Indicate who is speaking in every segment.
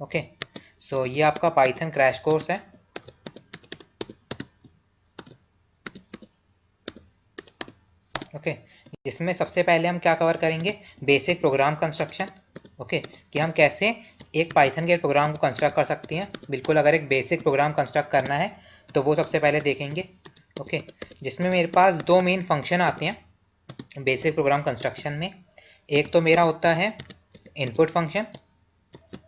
Speaker 1: Okay, so ये आपका Python crash course है। ओके, जिसमें सबसे पहले हम क्या कवर करेंगे, बेसिक प्रोग्राम कंस्ट्रक्शन। ओके, कि हम कैसे एक पाइथन के प्रोग्राम को कंस्ट्रक्ट कर सकते हैं। बिल्कुल, अगर एक बेसिक प्रोग्राम कंस्ट्रक्ट करना है तो वो सबसे पहले देखेंगे। ओके, जिसमें मेरे पास दो मेन फंक्शन आते हैं बेसिक प्रोग्राम कंस्ट्रक्शन में। एक तो मेरा होता है इनपुट फंक्शन,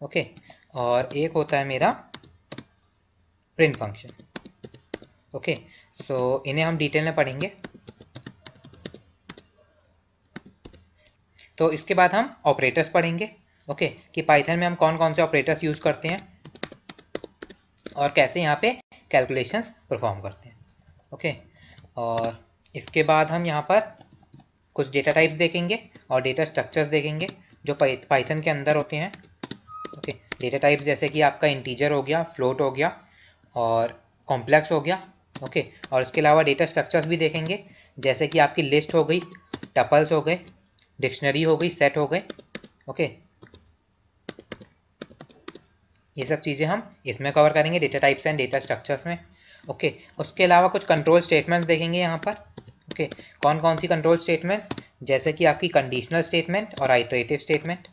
Speaker 1: ओके, और एक होता है मेरा प्रिंट फंक्शन। ओके, सो इन्हें हम डिटेल में पढ़ेंगे। तो इसके बाद हम ऑपरेटर्स पढ़ेंगे। ओके, कि पाइथन में हम कौन कौन से ऑपरेटर्स यूज़ करते हैं और कैसे यहाँ पे कैलकुलेशंस परफॉर्म करते हैं। ओके, और इसके बाद हम यहाँ पर कुछ डेटा टाइप्स देखेंगे और डेटा स्ट्रक्चर्स देखेंगे जो पाइथन के अंदर होते हैं। ओके, डेटा टाइप्स जैसे कि आपका इंटीजर हो गया, फ्लोट हो गया और कॉम्प्लेक्स हो गया। ओके, और इसके अलावा डेटा स्ट्रक्चर्स भी देखेंगे जैसे कि आपकी लिस्ट हो गई, टपल्स हो गए, डिक्शनरी हो गई, सेट हो गए। ओके, ये सब चीज़ें हम इसमें कवर करेंगे data types and data structures में। ओके, उसके अलावा कुछ कंट्रोल स्टेटमेंट्स देखेंगे यहाँ पर। ओके, कौन कौन सी कंट्रोल स्टेटमेंट्स, जैसे कि आपकी कंडीशनल स्टेटमेंट और आइटरेटिव स्टेटमेंट।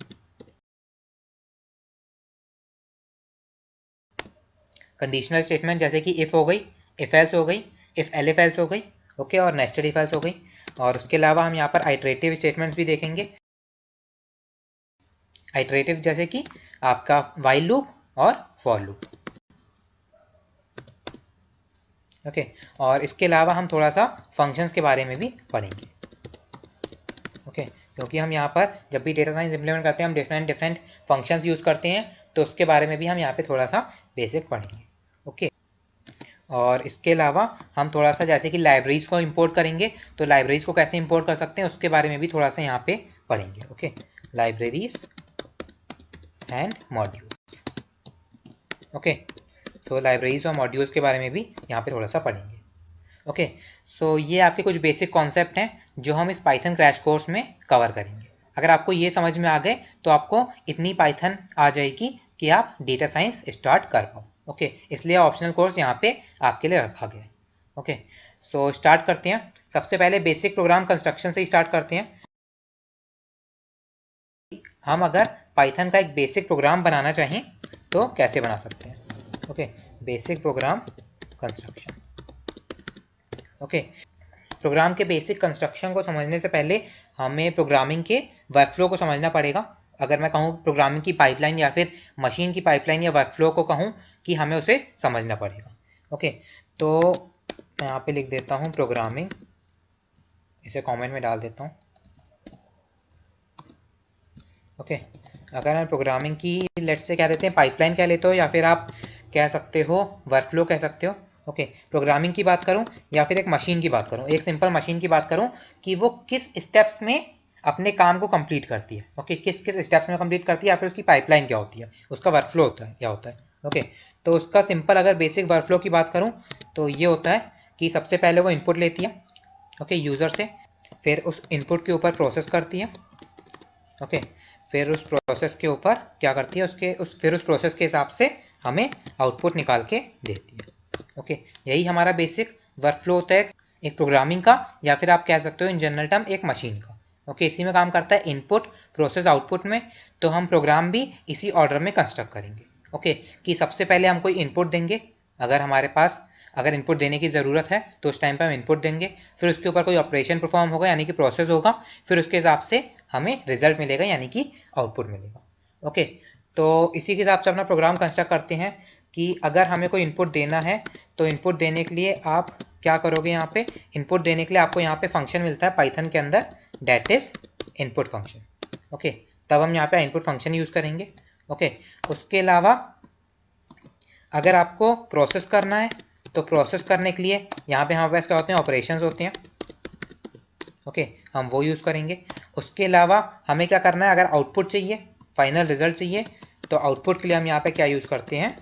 Speaker 1: कंडीशनल स्टेटमेंट जैसे कि इफ़ हो गई, इफ एल्स हो गई, इफ एलिफ एल्स हो गई। ओके, और नेस्टेड इफ एल्स हो गई। और उसके अलावा हम यहाँ पर आइटरेटिव स्टेटमेंट्स भी देखेंगे। आइटरेटिव जैसे कि आपका व्हाइल लूप और फॉर लूप। ओके, और इसके अलावा हम थोड़ा सा फंक्शंस के बारे में भी पढ़ेंगे। ओके, क्योंकि हम यहाँ पर जब भी डेटा साइंस इंप्लीमेंट करते हैं हम डिफरेंट फंक्शंस यूज़ करते हैं, तो उसके बारे में भी हम यहाँ पे थोड़ा सा बेसिक पढ़ेंगे। ओके, और इसके अलावा हम थोड़ा सा जैसे कि लाइब्रेरीज को इंपोर्ट करेंगे, तो लाइब्रेरीज को कैसे इंपोर्ट कर सकते हैं उसके बारे में भी थोड़ा सा यहाँ पे पढ़ेंगे। Okay, libraries and modules. Okay, तो लाइब्रेरीज और मॉड्यूल्स के बारे में भी यहाँ पे थोड़ा सा पढ़ेंगे। ओके, सो ये आपके कुछ बेसिक कॉन्सेप्ट हैं जो हम इस पाइथन क्रैश कोर्स में कवर करेंगे। अगर आपको ये समझ में आ गए तो आपको इतनी पाइथन आ जाएगी कि आप डेटा साइंस स्टार्ट कर पाओ। ओके, इसलिए ऑप्शनल कोर्स यहाँ पे आपके लिए रखा गया है। ओके, सो स्टार्ट करते हैं। सबसे पहले बेसिक प्रोग्राम कंस्ट्रक्शन से ही स्टार्ट करते हैं। हम अगर पाइथन का एक बेसिक प्रोग्राम बनाना चाहें तो कैसे बना सकते हैं। Okay, basic program construction. Okay, program के बेसिक कंस्ट्रक्शन को समझने से पहले हमें प्रोग्रामिंग के वर्कफ्लो को समझना पड़ेगा। अगर मैं कहूँ प्रोग्रामिंग की पाइपलाइन या फिर मशीन की पाइपलाइन या वर्कफ्लो को कहूँ कि हमें उसे समझना पड़ेगा। ओके, तो मैं यहाँ पे लिख देता हूँ प्रोग्रामिंग, इसे कमेंट में डाल देता हूँ। ओके, अगर मैं प्रोग्रामिंग की लेट्स से क्या देते हैं पाइपलाइन कह लेते हो या फिर आप कह सकते हो वर्कफ्लो कह सकते हो। ओके, प्रोग्रामिंग की बात करूं या फिर एक मशीन की बात करूं, एक सिंपल मशीन की बात करूं कि वो किस स्टेप्स में अपने काम को कंप्लीट करती है। ओके, किस किस स्टेप्स में कंप्लीट करती है या फिर उसकी पाइपलाइन क्या होती है, उसका वर्कफ्लो होता है क्या होता है। ओके, तो उसका सिंपल अगर बेसिक वर्कफ्लो की बात करूँ तो ये होता है कि सबसे पहले वो इनपुट लेती है ओके यूज़र से, फिर उस इनपुट के ऊपर प्रोसेस करती है। ओके, फिर उस प्रोसेस के ऊपर क्या करती है फिर उस प्रोसेस के हिसाब से हमें आउटपुट निकाल के देती है। ओके, यही हमारा बेसिक वर्कफ्लो होता है एक प्रोग्रामिंग का, या फिर आप कह सकते हो इन जनरल टर्म एक मशीन का। ओके, इसी में काम करता है इनपुट प्रोसेस आउटपुट में, तो हम प्रोग्राम भी इसी ऑर्डर में कंस्ट्रक्ट करेंगे। ओके, कि सबसे पहले हम कोई इनपुट देंगे, अगर हमारे पास अगर इनपुट देने की ज़रूरत है तो उस टाइम पर हम इनपुट देंगे, फिर उसके ऊपर कोई ऑपरेशन परफॉर्म होगा यानी कि प्रोसेस होगा, फिर उसके हिसाब से हमें रिजल्ट मिलेगा यानी कि आउटपुट मिलेगा। ओके, तो इसी के हिसाब से अपना प्रोग्राम कंस्ट्रक्ट करते हैं कि अगर हमें कोई इनपुट देना है तो इनपुट देने के लिए आप क्या करोगे, यहाँ पे इनपुट देने के लिए आपको यहाँ पे फंक्शन मिलता है पाइथन के अंदर, that is input function. Okay, तब हम यहाँ पे इनपुट फंक्शन यूज़ करेंगे। ओके, उसके अलावा अगर आपको प्रोसेस करना है तो प्रोसेस करने के लिए यहाँ पे हमारे पास क्या होते हैं, ऑपरेशंस होते हैं। ओके, हम वो यूज़ करेंगे। उसके अलावा हमें क्या करना है, अगर आउटपुट चाहिए, फाइनल रिजल्ट चाहिए, तो आउटपुट के लिए हम यहाँ पे क्या यूज़ करते हैं,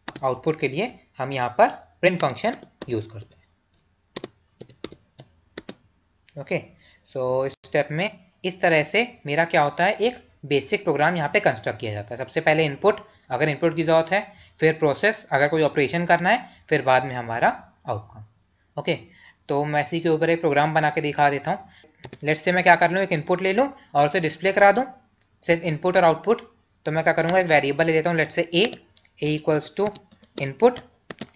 Speaker 1: आउटपुट के लिए हम यहाँ पर प्रिंट फंक्शन यूज़ करते हैं। ओके, सो इस स्टेप में इस तरह से मेरा क्या होता है, एक बेसिक प्रोग्राम यहाँ पे कंस्ट्रक्ट किया जाता है। सबसे पहले इनपुट, अगर इनपुट की ज़रूरत है, फिर प्रोसेस अगर कोई ऑपरेशन करना है, फिर बाद में हमारा आउटकम। ओके, तो मैं इसी के ऊपर एक प्रोग्राम बना के दिखा देता हूँ। लेट्स से मैं क्या कर लूँ, एक इनपुट ले लूँ और उसे डिस्प्ले करा दूँ, सिर्फ इनपुट और आउटपुट। तो मैं क्या करूँगा, एक वेरिएबल ले लेता हूँ, let's say a equals to input,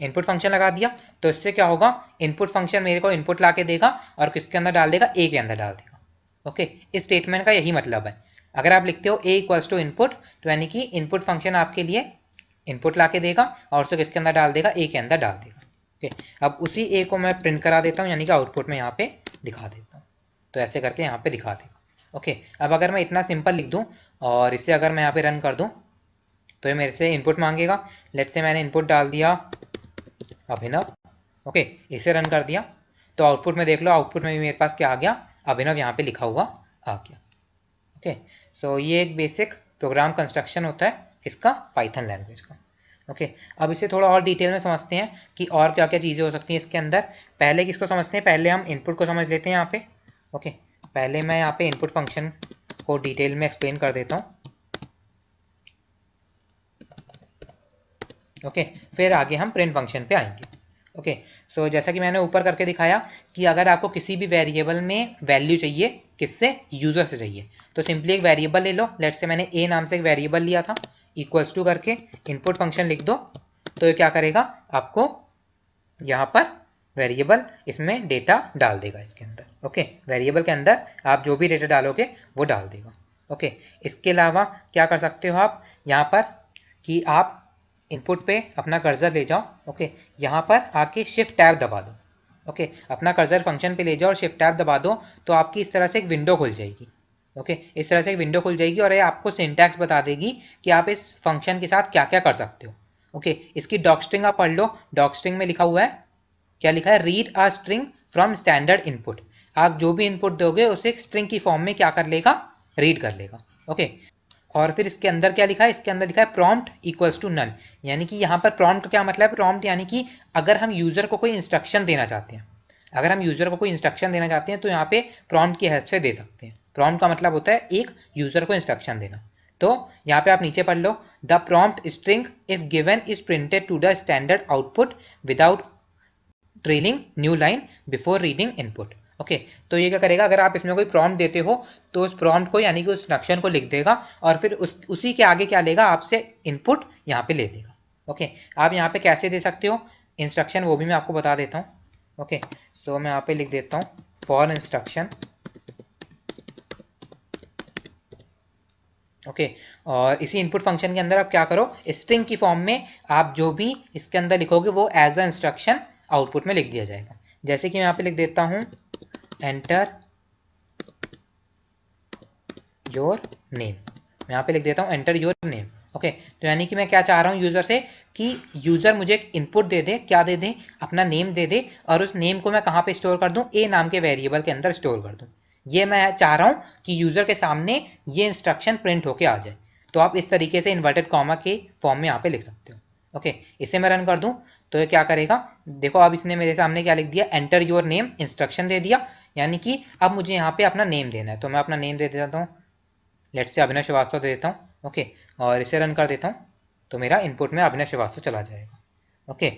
Speaker 1: input function लगा दिया। तो इससे क्या होगा, इनपुट फंक्शन मेरे को इनपुट ला के देगा और किसके अंदर डाल देगा, ए के अंदर डाल देगा। ओके, इस स्टेटमेंट का यही मतलब है। अगर आप लिखते हो ए इक्वल्स टू इनपुट, तो यानी कि इनपुट फंक्शन आपके लिए इनपुट ला के देगा और उसे किसके अंदर डाल देगा, ए के अंदर डाल देगा। ओके, अब उसी ए को मैं प्रिंट करा देता हूँ, यानी कि आउटपुट में यहाँ पे दिखा देता हूँ। तो ऐसे करके यहाँ पे दिखा देगा। ओके, अब अगर मैं इतना सिंपल लिख दूँ और इसे अगर मैं यहाँ पे रन कर दूँ, तो ये मेरे से इनपुट मांगेगा। लेट्स से मैंने इनपुट डाल दिया अभिनव। ओके, इसे रन कर दिया तो आउटपुट में देख लो, आउटपुट में भी मेरे पास क्या आ गया, अभिनव यहाँ पे लिखा हुआ आ गया। ओके, सो ये एक बेसिक प्रोग्राम कंस्ट्रक्शन होता है इसका, पाइथन लैंग्वेज का। ओके, अब इसे थोड़ा और डिटेल में समझते हैं कि और क्या क्या चीज़ें हो सकती हैं इसके अंदर। पहले किसको समझते हैं, पहले हम इनपुट को समझ लेते हैं यहाँ पे। ओके, पहले मैं यहाँ पे इनपुट फंक्शन को डिटेल में एक्सप्लेन कर देता हूँ। ओके, फिर आगे हम प्रिंट फंक्शन पे आएंगे। ओके, सो जैसा कि मैंने ऊपर करके दिखाया कि अगर आपको किसी भी वेरिएबल में वैल्यू चाहिए, किससे, यूजर से चाहिए, तो सिंपली एक वेरिएबल ले लो। लेट्स से मैंने ए नाम से एक वेरिएबल लिया था, इक्वल्स टू करके इनपुट फंक्शन लिख दो। तो ये क्या करेगा, आपको यहाँ पर वेरिएबल इसमें डेटा डाल देगा इसके अंदर। ओके, वेरिएबल के अंदर आप जो भी डेटा डालोगे वो डाल देगा। ओके, इसके अलावा क्या कर सकते हो आप यहाँ पर, कि आप इनपुट पे अपना कर्सर ले जाओ। ओके, यहाँ पर आके शिफ्ट टैब दबा दो। ओके, अपना कर्सर फंक्शन पे ले जाओ और शिफ्ट टैब दबा दो, तो आपकी इस तरह से एक विंडो खुल जाएगी। ओके, इस तरह से एक विंडो खुल जाएगी और ये आपको सिंटैक्स बता देगी कि आप इस फंक्शन के साथ क्या क्या कर सकते हो। ओके, इसकी डॉक स्ट्रिंग आप पढ़ लो। डॉक स्ट्रिंग में लिखा हुआ है, क्या लिखा है, read a string from standard input. आप जो भी इनपुट दोगे उसे एक स्ट्रिंग की फॉर्म में क्या कर लेगा, रीड कर लेगा। ओके, और फिर इसके अंदर क्या लिखा है, इसके अंदर लिखा है प्रॉम्प्ट इक्वल्स टू नन। यानी कि यहाँ पर प्रॉम्प्ट का क्या मतलब है, प्रॉम्प्ट यानी कि अगर हम यूजर को कोई इंस्ट्रक्शन देना चाहते हैं, अगर हम यूजर को कोई इंस्ट्रक्शन देना चाहते हैं तो यहाँ पे प्रॉम्प्ट की हेल्प से दे सकते हैं। प्रॉम्प्ट का मतलब होता है एक यूजर को इंस्ट्रक्शन देना। तो यहाँ पे आप नीचे पढ़ लो, the prompt string if given is printed to the standard output without trailing new line before reading input. Okay, तो ये क्या करेगा, अगर आप इसमें कोई प्रॉम्प्ट देते हो तो उस प्रॉम्प्ट को यानी कि उस इंस्ट्रक्शन को लिख देगा और फिर उसी के आगे क्या लेगा, आपसे इनपुट यहाँ पे ले लेगा। ओके, आप यहाँ पे कैसे दे सकते हो इंस्ट्रक्शन, वो भी मैं आपको बता देता हूँ। ओके, सो मैं यहाँ पे लिख देता हूँ फॉर इंस्ट्रक्शन। ओके, और इसी इनपुट फंक्शन के अंदर आप क्या करो, स्ट्रिंग की फॉर्म में आप जो भी इसके अंदर लिखोगे वो एज अ इंस्ट्रक्शन आउटपुट में लिख दिया जाएगा। जैसे कि मैं यहाँ पे लिख देता हूँ एंटर योर नेम, मैं यहाँ पे लिख देता हूँ एंटर योर नेम। ओके, तो यानी कि मैं क्या चाह रहा हूँ यूजर से, कि यूजर मुझे एक इनपुट दे दे, क्या दे दे, अपना नेम दे दे, और उस नेम को मैं कहाँ पे स्टोर कर दूँ, ए नाम के वेरिएबल के अंदर स्टोर कर दूँ। ये मैं चाह रहा हूँ कि यूजर के सामने ये इंस्ट्रक्शन प्रिंट होके आ जाए। तो आप इस तरीके से इन्वर्टेड कॉमा के फॉर्म में यहाँ पे लिख सकते हो। ओके, इसे मैं रन कर दूं तो ये क्या करेगा, देखो अब इसने मेरे सामने क्या लिख दिया, एंटर योर नेम, इंस्ट्रक्शन दे दिया, यानी कि अब मुझे यहाँ पे अपना नेम देना है। तो मैं अपना नेम दे देता हूँ, लेट्स से अभिनव श्रीवास्तव दे देता हूँ। ओके, और इसे रन कर देता हूँ तो मेरा इनपुट में अभिनव श्रीवास्तव चला जाएगा। ओके,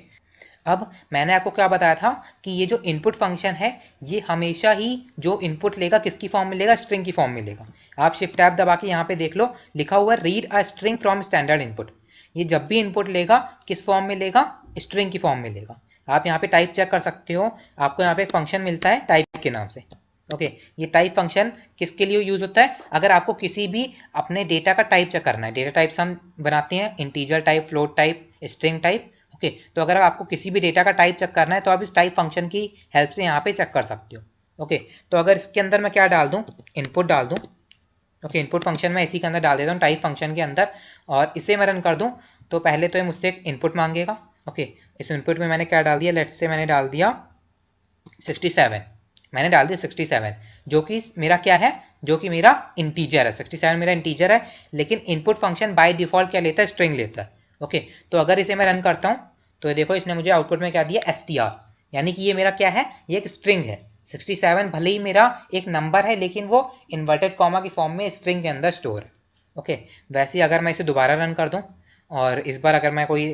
Speaker 1: अब मैंने आपको क्या बताया था कि ये जो इनपुट फंक्शन है ये हमेशा ही जो इनपुट लेगा किसकी फॉर्म में लेगा, स्ट्रिंग की फॉर्म में लेगा। आप शिफ्ट टैब दबा के यहाँ पे देख लो, लिखा हुआ read a string from standard input. ये जब भी इनपुट लेगा किस फॉर्म में लेगा, स्ट्रिंग की फॉर्म में लेगा। आप यहाँ पे टाइप चेक कर सकते हो, आपको यहाँ पे एक फंक्शन मिलता है टाइप के नाम से। ओके, ये टाइप फंक्शन किसके लिए यूज होता है, अगर आपको किसी भी अपने डेटा का टाइप चेक करना है। डेटा टाइप्स हम बनाते हैं, integer type, float type, string type. Okay, तो अगर आपको किसी भी डेटा का टाइप चेक करना है तो आप इस टाइप फंक्शन की हेल्प से यहाँ पे चेक कर सकते हो। ओके, तो अगर इसके अंदर मैं क्या डाल दूँ, इनपुट डाल दूँ। ओके, इनपुट फंक्शन मैं इसी के अंदर डाल देता हूँ, टाइप फंक्शन के अंदर, और इसे मैं रन कर दूँ तो पहले तो ये मुझसे एक इनपुट मांगेगा। ओके, इस इनपुट में मैंने क्या डाल दिया, लेट्स से मैंने डाल दिया 67, मैंने डाल दिया 67, जो कि मेरा क्या है, जो कि मेरा इंटीजर है। 67 मेरा इंटीजर है, लेकिन इनपुट फंक्शन बाय डिफॉल्ट क्या लेता है, स्ट्रिंग लेता है। ओके, तो अगर इसे मैं रन करता हूँ तो देखो इसने मुझे आउटपुट में क्या दिया, str, यानी कि ये मेरा क्या है, ये एक स्ट्रिंग है। 67 भले ही मेरा एक नंबर है लेकिन वो इन्वर्टेड कॉमा की फॉर्म में स्ट्रिंग के अंदर स्टोर है। ओके, वैसे ही अगर मैं इसे दोबारा रन कर दूं और इस बार अगर मैं कोई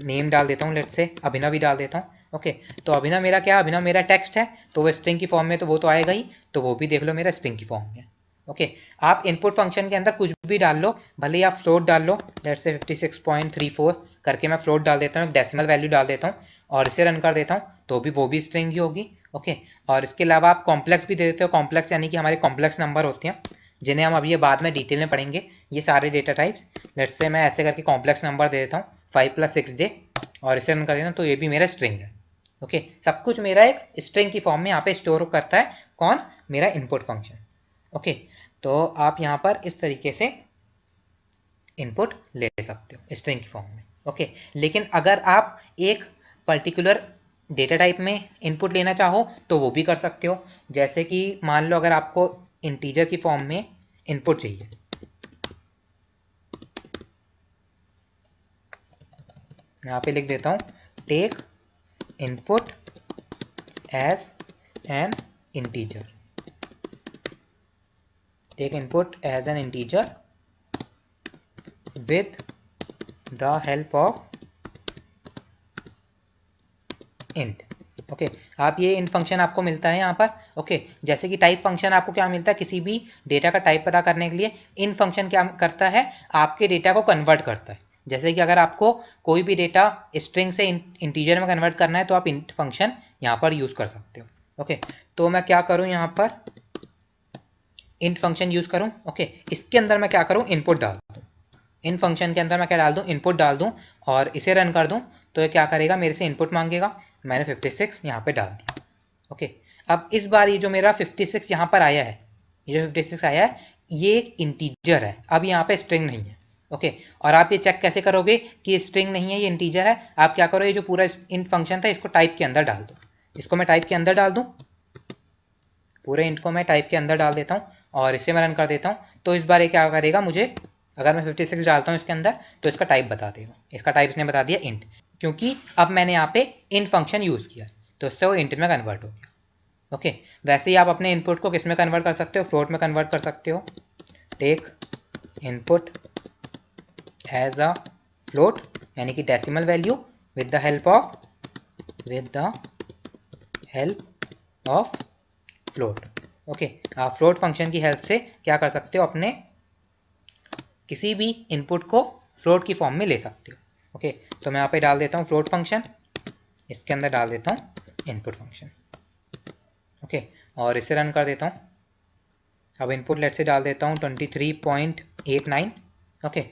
Speaker 1: नेम डाल देता हूँ, लेट्स से अभिनव भी डाल देता हूँ। ओके, तो अभिनव मेरा क्या, अभिनव मेरा टेक्स्ट है, तो वो स्ट्रिंग की फॉर्म में तो वो तो आएगा ही, तो वो भी देख लो मेरा स्ट्रिंग की फॉर्म में। ओके, आप इनपुट फंक्शन के अंदर कुछ भी डाल लो, भले ही आप फ्लोट डाल लो, लेट्स से 56.34 करके मैं फ्लोट डाल देता हूँ, एक डेसिमल वैल्यू डाल देता हूँ और इसे रन कर देता हूँ, तो भी वो भी स्ट्रिंग ही होगी। ओके, और इसके अलावा आप कॉम्प्लेक्स भी दे देते हो, कॉम्प्लेक्स यानी कि हमारे कॉम्प्लेक्स नंबर होते हैं जिन्हें हम अभी ये बाद में डिटेल में पढ़ेंगे, ये सारे डेटा टाइप्स। लेट्स से मैं ऐसे करके कॉम्प्लेक्स नंबर दे देता हूँ 5 + 6j और इसे रन कर देता हूँ, तो ये भी मेरा स्ट्रिंग है। ओके, सब कुछ मेरा एक स्ट्रिंग की फॉर्म में यहाँ पे स्टोर करता है, कौन, मेरा इनपुट फंक्शन। ओके, तो आप यहाँ पर इस तरीके से इनपुट ले सकते हो स्ट्रिंग की फॉर्म में। ओके, लेकिन अगर आप एक पर्टिकुलर डेटा टाइप में इनपुट लेना चाहो तो वो भी कर सकते हो। जैसे कि मान लो अगर आपको इंटीजर की फॉर्म में इनपुट चाहिए, यहाँ पे लिख देता हूँ take input as an integer, take input as an integer with the help of int। Okay, आप ये int फंक्शन आपको मिलता है यहाँ पर। ओके, जैसे कि टाइप फंक्शन आपको क्या मिलता है, किसी भी डेटा का टाइप पता करने के लिए int फंक्शन क्या करता है, आपके डेटा को कन्वर्ट करता है। जैसे कि अगर आपको कोई भी डेटा स्ट्रिंग से इंटीजर में कन्वर्ट करना है तो आप int फंक्शन यहाँ पर यूज कर सकते हो। ओके, तो मैं क्या करूँ, यहाँ पर int फंक्शन यूज करूँ। ओके, इसके अंदर मैं क्या करूँ, इनपुट डाल दूँ, इन फंक्शन के अंदर मैं क्या डाल दूं, इनपुट डाल दूं और इसे रन कर दूं, तो ये क्या करेगा, मेरे से इनपुट मांगेगा। मैंने 56 यहाँ पे डाल दिया। ओके, अब इस बार ये जो मेरा 56 यहाँ पर आया है, ये जो 56 आया है ये एक इंटीजर है, अब यहाँ पे स्ट्रिंग नहीं है। ओके, और आप ये चेक कैसे करोगे कि स्ट्रिंग नहीं है, ये इंटीजर है, आप क्या करो, ये जो पूरा इंट फंक्शन था इसको टाइप के अंदर डाल दो। इसको मैं टाइप के अंदर डाल दूं, पूरे इंट को मैं टाइप के अंदर डाल देता हूँ और इसे मैं रन कर देता हूँ, तो इस बार ये क्या करेगा, मुझे अगर मैं 56 डालता हूँ इसके अंदर तो इसका टाइप बता देगा। इसका टाइप इसने बता दिया इंट, क्योंकि अब मैंने यहाँ पे इंट फंक्शन यूज किया तो इससे वो इंट में कन्वर्ट हो गया। ओके, वैसे ही आप अपने इनपुट को किस में कन्वर्ट कर सकते हो, फ्लोट में कन्वर्ट कर सकते हो। Take input as a float यानी कि decimal value with the help of float. Okay, आप फ्लोट फंक्शन की हेल्प से क्या कर सकते हो, अपने किसी भी इनपुट को फ्लोट की फॉर्म में ले सकते हो। ओके, तो मैं यहाँ पे डाल देता हूँ फ्लोट फंक्शन, इसके अंदर डाल देता हूँ इनपुट फंक्शन। ओके, और इसे रन कर देता हूँ। अब इनपुट लेट से डाल देता हूँ 23.89। ओके,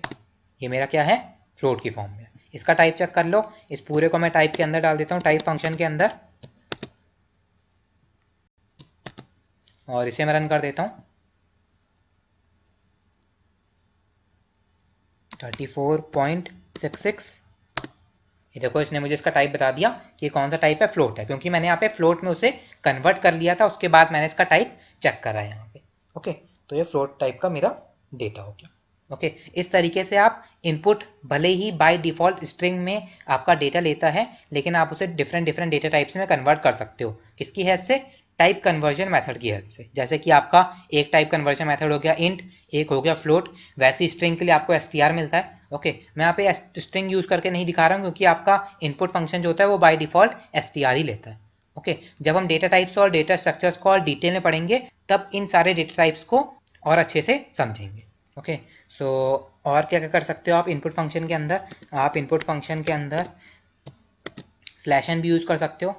Speaker 1: ये मेरा क्या है, फ्लोट की फॉर्म में। इसका टाइप चेक कर लो, इस पूरे को मैं टाइप के अंदर डाल देता हूँ, टाइप फंक्शन के अंदर, और इसे मैं रन कर देता हूँ। 34.66, ये देखो इसने मुझे इसका टाइप बता दिया कि ये कौन सा टाइप है, फ्लोट है, क्योंकि मैंने यहाँ पे फ्लोट में उसे कन्वर्ट कर लिया था, उसके बाद मैंने इसका टाइप चेक करा है यहाँ पे। ओके, तो ये फ्लोट टाइप का मेरा डेटा हो गया। ओके, इस तरीके से आप इनपुट भले ही बाय डिफॉल्ट स्ट्रिंग में आपका डेटा लेता है, लेकिन आप उसे डिफरेंट डेटा टाइप्स में कन्वर्ट कर सकते हो। किसकी हेल्प से, टाइप कन्वर्जन मेथड की हेल्प से। जैसे कि आपका एक टाइप कन्वर्जन मेथड हो गया इंट, एक हो गया फ्लोट, वैसे स्ट्रिंग के लिए आपको str मिलता है। ओके, मैं यहाँ पे स्ट्रिंग यूज करके नहीं दिखा रहा हूँ क्योंकि आपका इनपुट फंक्शन जो होता है वो बाय डिफॉल्ट str ही लेता है। ओके, जब हम डेटा टाइप्स और डेटा स्ट्रक्चर्स को और डिटेल में पढ़ेंगे तब इन सारे डेटा टाइप्स को और अच्छे से समझेंगे। ओके, सो और क्या क्या कर सकते हो आप इनपुट फंक्शन के अंदर, आप इनपुट फंक्शन के अंदर /n भी यूज कर सकते हो।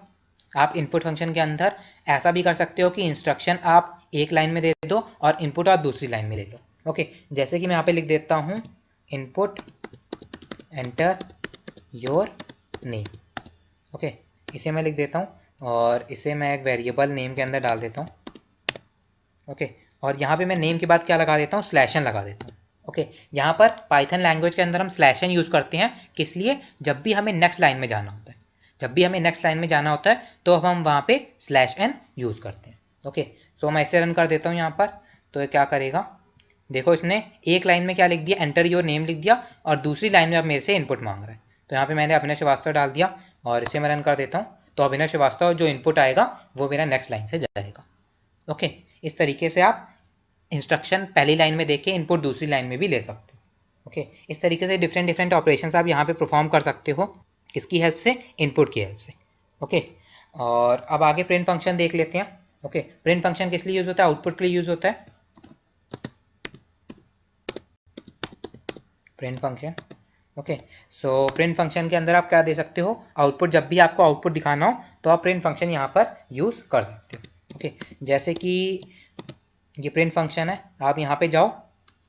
Speaker 1: आप इनपुट फंक्शन के अंदर ऐसा भी कर सकते हो कि इंस्ट्रक्शन आप एक लाइन में दे दो और इनपुट आप दूसरी लाइन में ले लो। ओके, जैसे कि मैं यहाँ पे लिख देता हूँ input enter your name. Okay, इसे मैं लिख देता हूँ और इसे मैं एक वेरिएबल नेम के अंदर डाल देता हूँ। ओके, और यहाँ पे मैं नेम के बाद क्या लगा देता हूँ, /n लगा देता हूँ। ओके, यहाँ पर पाइथन लैंग्वेज के अंदर हम /n यूज़ करते हैं, किस लिए, जब भी हमें नेक्स्ट लाइन में जाना होता है, जब भी हमें नेक्स्ट लाइन में जाना होता है तो अब हम वहाँ पे /n यूज़ करते हैं। ओके, सो मैं इसे रन कर देता हूँ यहाँ पर, तो ये क्या करेगा, देखो इसने एक लाइन में क्या लिख दिया, एंटर योर नेम लिख दिया, और दूसरी लाइन में अब मेरे से इनपुट मांग रहा है। तो यहाँ पे मैंने अभिनव श्रीवास्तव डाल दिया और इसे मैं रन कर देता हूँ, तो अभिनव श्रीवास्तव जो इनपुट आएगा वो मेरा नेक्स्ट लाइन से जाएगा। ओके, इस तरीके से आप इंस्ट्रक्शन पहली लाइन में देख के इनपुट दूसरी लाइन में भी ले सकते हो। ओके, इस तरीके से डिफरेंट डिफरेंट ऑपरेशंस आप यहाँ पे परफॉर्म कर सकते हो, किसकी हेल्प से, इनपुट की हेल्प से। ओके, और अब आगे प्रिंट फंक्शन देख लेते हैं। ओके, प्रिंट फंक्शन किस लिए यूज होता है, आउटपुट के लिए यूज होता है print function. Okay, so print function के अंदर आप क्या दे सकते हो, आउटपुट। जब भी आपको आउटपुट दिखाना हो तो आप प्रिंट फंक्शन यहाँ पर यूज कर सकते हो। ओके, जैसे कि ये प्रिंट फंक्शन है, आप यहाँ पे जाओ।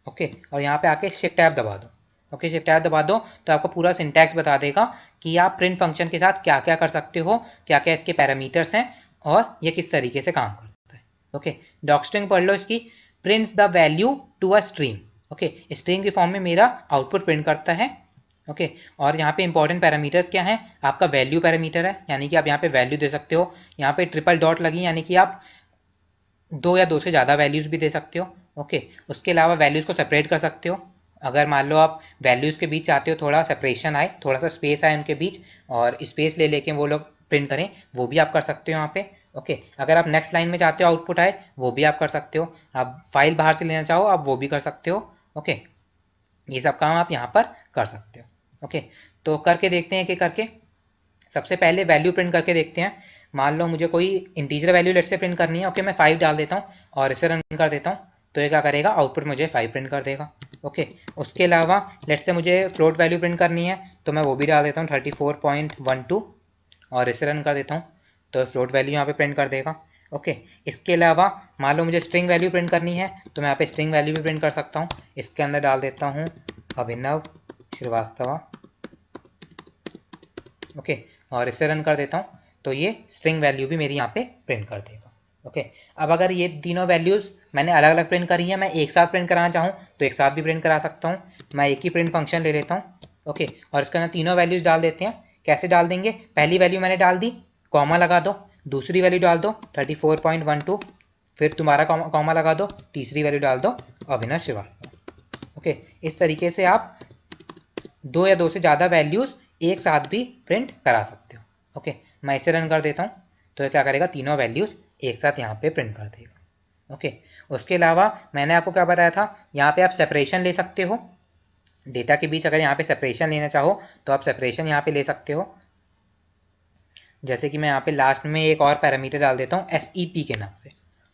Speaker 1: ओके, और यहाँ पे आके शिफ्ट टैब दबा दो। ओके, शिफ्ट टैब दबा दो तो आपको पूरा सिंटैक्स बता देगा कि आप प्रिंट फंक्शन के साथ क्या क्या कर सकते हो, क्या क्या इसके पैरामीटर्स हैं और ये किस तरीके से काम करता है। ओके, डॉक स्ट्रिंग पढ़ लो इसकी, prints the value to a string. Okay, string की फॉर्म में मेरा आउटपुट प्रिंट करता है। ओके, और यहाँ पे इंपॉर्टेंट पैरामीटर्स क्या हैं, आपका वैल्यू पैरामीटर है, यानी कि आप यहाँ पे वैल्यू दे सकते हो। यहाँ पे ट्रिपल डॉट लगी, यानी कि आप 2 या 2 से ज़्यादा वैल्यूज़ भी दे सकते हो। ओके, उसके अलावा वैल्यूज़ को सेपरेट कर सकते हो। अगर मान लो आप वैल्यूज़ के बीच चाहते हो थोड़ा सेपरेशन आए, थोड़ा सा स्पेस आए उनके बीच, और स्पेस ले लेके वो लोग प्रिंट करें, वो भी आप कर सकते हो यहाँ पे। ओके, अगर आप नेक्स्ट लाइन में चाहते हो आउटपुट आए, वो भी आप कर सकते हो। आप फाइल बाहर से लेना चाहो, आप वो भी कर सकते हो। ओके, ये सब काम आप यहाँ पर कर सकते हो। ओके, तो करके देखते हैं कि करके सबसे पहले वैल्यू प्रिंट करके देखते हैं। मान लो मुझे कोई इंटीजर वैल्यू लेट से प्रिंट करनी है। ओके, मैं 5 डाल देता हूँ और इसे रन कर देता हूँ, तो ये क्या करेगा, आउटपुट मुझे 5 प्रिंट कर देगा। ओके, उसके अलावा लेट से मुझे फ्लोट वैल्यू प्रिंट करनी है, तो मैं वो भी डाल देता हूँ 34.12 और इसे रन कर देता हूँ, तो फ्लोट वैल्यू यहाँ पे प्रिंट कर देगा। ओके, इसके अलावा मान लो मुझे स्ट्रिंग वैल्यू प्रिंट करनी है, तो मैं यहाँ पे स्ट्रिंग वैल्यू भी प्रिंट कर सकता हूँ। इसके अंदर डाल देता हूँ अभिनव श्रीवास्तव। ओके, और इसे रन कर देता हूँ, तो ये स्ट्रिंग वैल्यू भी मेरी यहाँ पे प्रिंट कर देगा। ओके, अब अगर ये तीनों वैल्यूज़ मैंने अलग अलग प्रिंट करी है, मैं एक साथ प्रिंट कराना चाहूँ तो एक साथ भी प्रिंट करा सकता हूँ। मैं एक ही प्रिंट फंक्शन ले लेता हूँ। ओके, और इसके अंदर तीनों वैल्यूज़ डाल देते हैं। कैसे डाल देंगे, पहली वैल्यू मैंने डाल दी, कॉमा लगा दो, दूसरी वैल्यू डाल दो 34.12, फिर तुम्हारा कॉमा लगा दो, तीसरी वैल्यू डाल दो अभिनव श्रीवास्तव। ओके, इस तरीके से आप 2 या 2 से ज़्यादा वैल्यूज़ एक साथ भी प्रिंट करा सकते हो। ओके, मैं इसे रन कर देता हूँ, तो ये क्या करेगा, तीनों वैल्यूज़ एक साथ यहाँ पे प्रिंट कर देगा। ओके, उसके अलावा मैंने आपको क्या बताया था, यहाँ पे आप सेपरेशन ले सकते हो डेटा के बीच। अगर यहाँ पे सेपरेशन लेना चाहो तो आप सेपरेशन यहाँ पे ले सकते हो। जैसे कि मैं यहाँ पे लास्ट में एक और पैरामीटर डाल देता हूँ SEP के नाम से।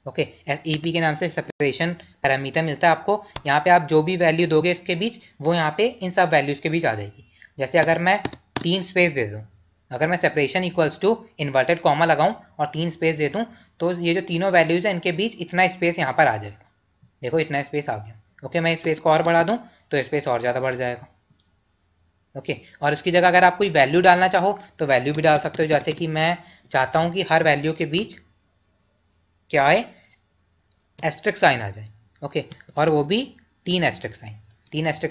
Speaker 1: ओके, SEP के नाम से सेपरेशन पैरामीटर मिलता है आपको। यहाँ पे आप जो भी वैल्यू दोगे इसके बीच, वो यहाँ पे इन सब वैल्यूज़ के बीच आ जाएगी। जैसे अगर मैं 3 स्पेस दे दूँ, अगर मैं separation equals to inverted comma लगाऊं और 3 स्पेस दे दूं, तो ये जो तीनों वैल्यूज़ हैं इनके बीच इतना स्पेस यहाँ पर आ जाएगा। देखो इतना स्पेस आ गया। ओके, मैं स्पेस को और बढ़ा दूं तो स्पेस और ज़्यादा बढ़ जाएगा। ओके, और इसकी जगह अगर आप कोई वैल्यू डालना चाहो तो वैल्यू भी डाल सकते हो। जैसे कि मैं चाहता हूँ कि हर वैल्यू के बीच क्या आए, एस्ट्रिक साइन आ जाए। ओके, और वो भी 3 एस्ट्रिक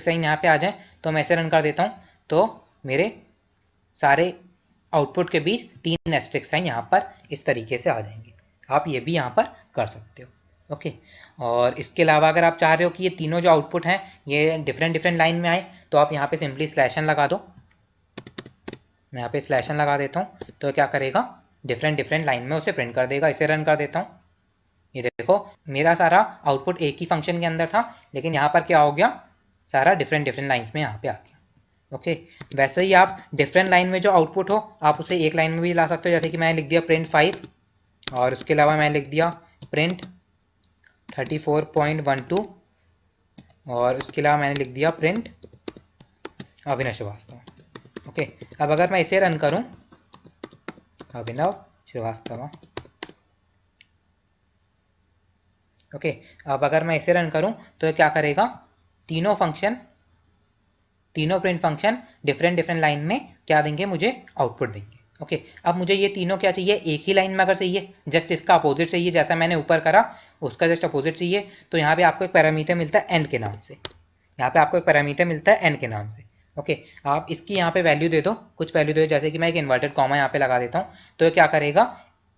Speaker 1: साइन यहाँ पे आ जाए। तो मैं ऐसे रन कर देता हूँ, तो मेरे सारे आउटपुट के बीच 3 एस्ट्रिक साइन यहाँ पर इस तरीके से आ जाएंगे। आप ये भी यहाँ पर कर सकते हो। ओके, और इसके अलावा अगर आप चाह रहे हो कि ये तीनों जो आउटपुट हैं ये डिफरेंट लाइन में आए, तो आप यहाँ पे सिंपली स्लैशन लगा दो। मैं यहाँ पे स्लैशन लगा देता हूँ, तो क्या करेगा, डिफरेंट लाइन में उसे प्रिंट कर देगा। इसे रन कर देता हूँ, ये देखो मेरा सारा आउटपुट एक ही फंक्शन के अंदर था, लेकिन यहाँ पर क्या हो गया, सारा डिफरेंट लाइन्स में यहाँ पे आ गया। ओके, वैसे ही आप डिफरेंट लाइन में जो आउटपुट हो आप उसे एक लाइन में भी ला सकते हो। जैसे कि मैंने लिख दिया प्रिंट 5 और उसके अलावा मैंने लिख दिया प्रिंट 34.12 और उसके अलावा मैंने लिख दिया प्रिंट अभिनव श्रीवास्तव। ओके, अब अगर मैं इसे रन करूं, अभिनव श्रीवास्तव। ओके, अब अगर मैं इसे रन करूं तो क्या करेगा, तीनों प्रिंट फंक्शन डिफरेंट लाइन में क्या देंगे, मुझे आउटपुट देंगे। ओके, अब मुझे ये तीनों क्या चाहिए, एक ही लाइन में अगर चाहिए, जस्ट इसका अपोजिट चाहिए, जैसा मैंने ऊपर करा उसका जस्ट अपोजिट चाहिए, तो यहाँ पे आपको एक पैरामीटर मिलता है एंड के नाम से। यहाँ पे आपको एक पैरामीटर मिलता है एंड के नाम से। ओके, आप इसकी यहाँ पे वैल्यू दे दो, कुछ वैल्यू दे दो। जैसे कि मैं एक इन्वर्टेड कॉमा यहाँ पे लगा देता हूँ, तो क्या करेगा,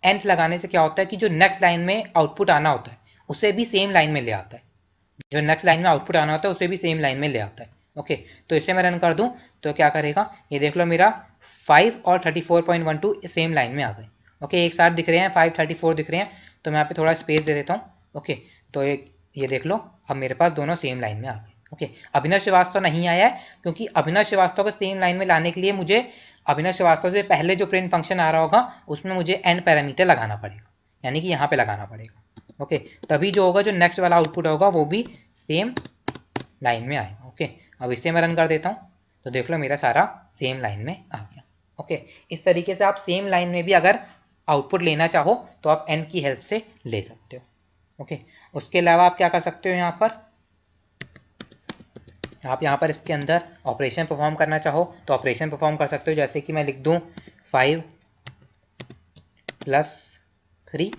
Speaker 1: एंड लगाने से क्या होता है कि जो नेक्स्ट लाइन में आउटपुट आना होता है उसे भी सेम लाइन में ले आता है। जो नेक्स्ट लाइन में आउटपुट आना होता है उसे भी सेम लाइन में ले आता है। ओके, तो इसे मैं रन कर दूं तो क्या करेगा, ये देख लो मेरा 5 और 34.12 सेम लाइन में आ गए। ओके, एक साथ दिख रहे हैं, 5 34 दिख रहे हैं, तो मैं यहाँ पे थोड़ा स्पेस दे देता हूँ। ओके, तो ये देख लो, अब मेरे पास दोनों सेम लाइन में आ गए। ओके, अभिनव श्रीवास्तव नहीं आया है क्योंकि अभिनव श्रीवास्तव को सेम लाइन में लाने के लिए मुझे अभिनव श्रीवास्तव से पहले जो प्रिंट फंक्शन आ रहा होगा उसमें मुझे एन पैरामीटर लगाना पड़ेगा, यानी कि यहाँ पे लगाना पड़ेगा। ओके, तभी जो होगा, जो नेक्स्ट वाला आउटपुट होगा वो भी सेम लाइन में आएगा। ओके, अब इसे मैं रन कर देता हूँ तो देख लो मेरा सारा सेम लाइन में आ गया। ओके, इस तरीके से आप सेम लाइन में भी अगर आउटपुट लेना चाहो तो आप एन की हेल्प से ले सकते हो। ओके, उसके अलावा आप क्या कर सकते हो, यहाँ पर आप यहाँ पर इसके अंदर ऑपरेशन परफॉर्म करना चाहो तो ऑपरेशन परफॉर्म कर सकते हो। जैसे कि मैं लिख दूँ 5 + 3।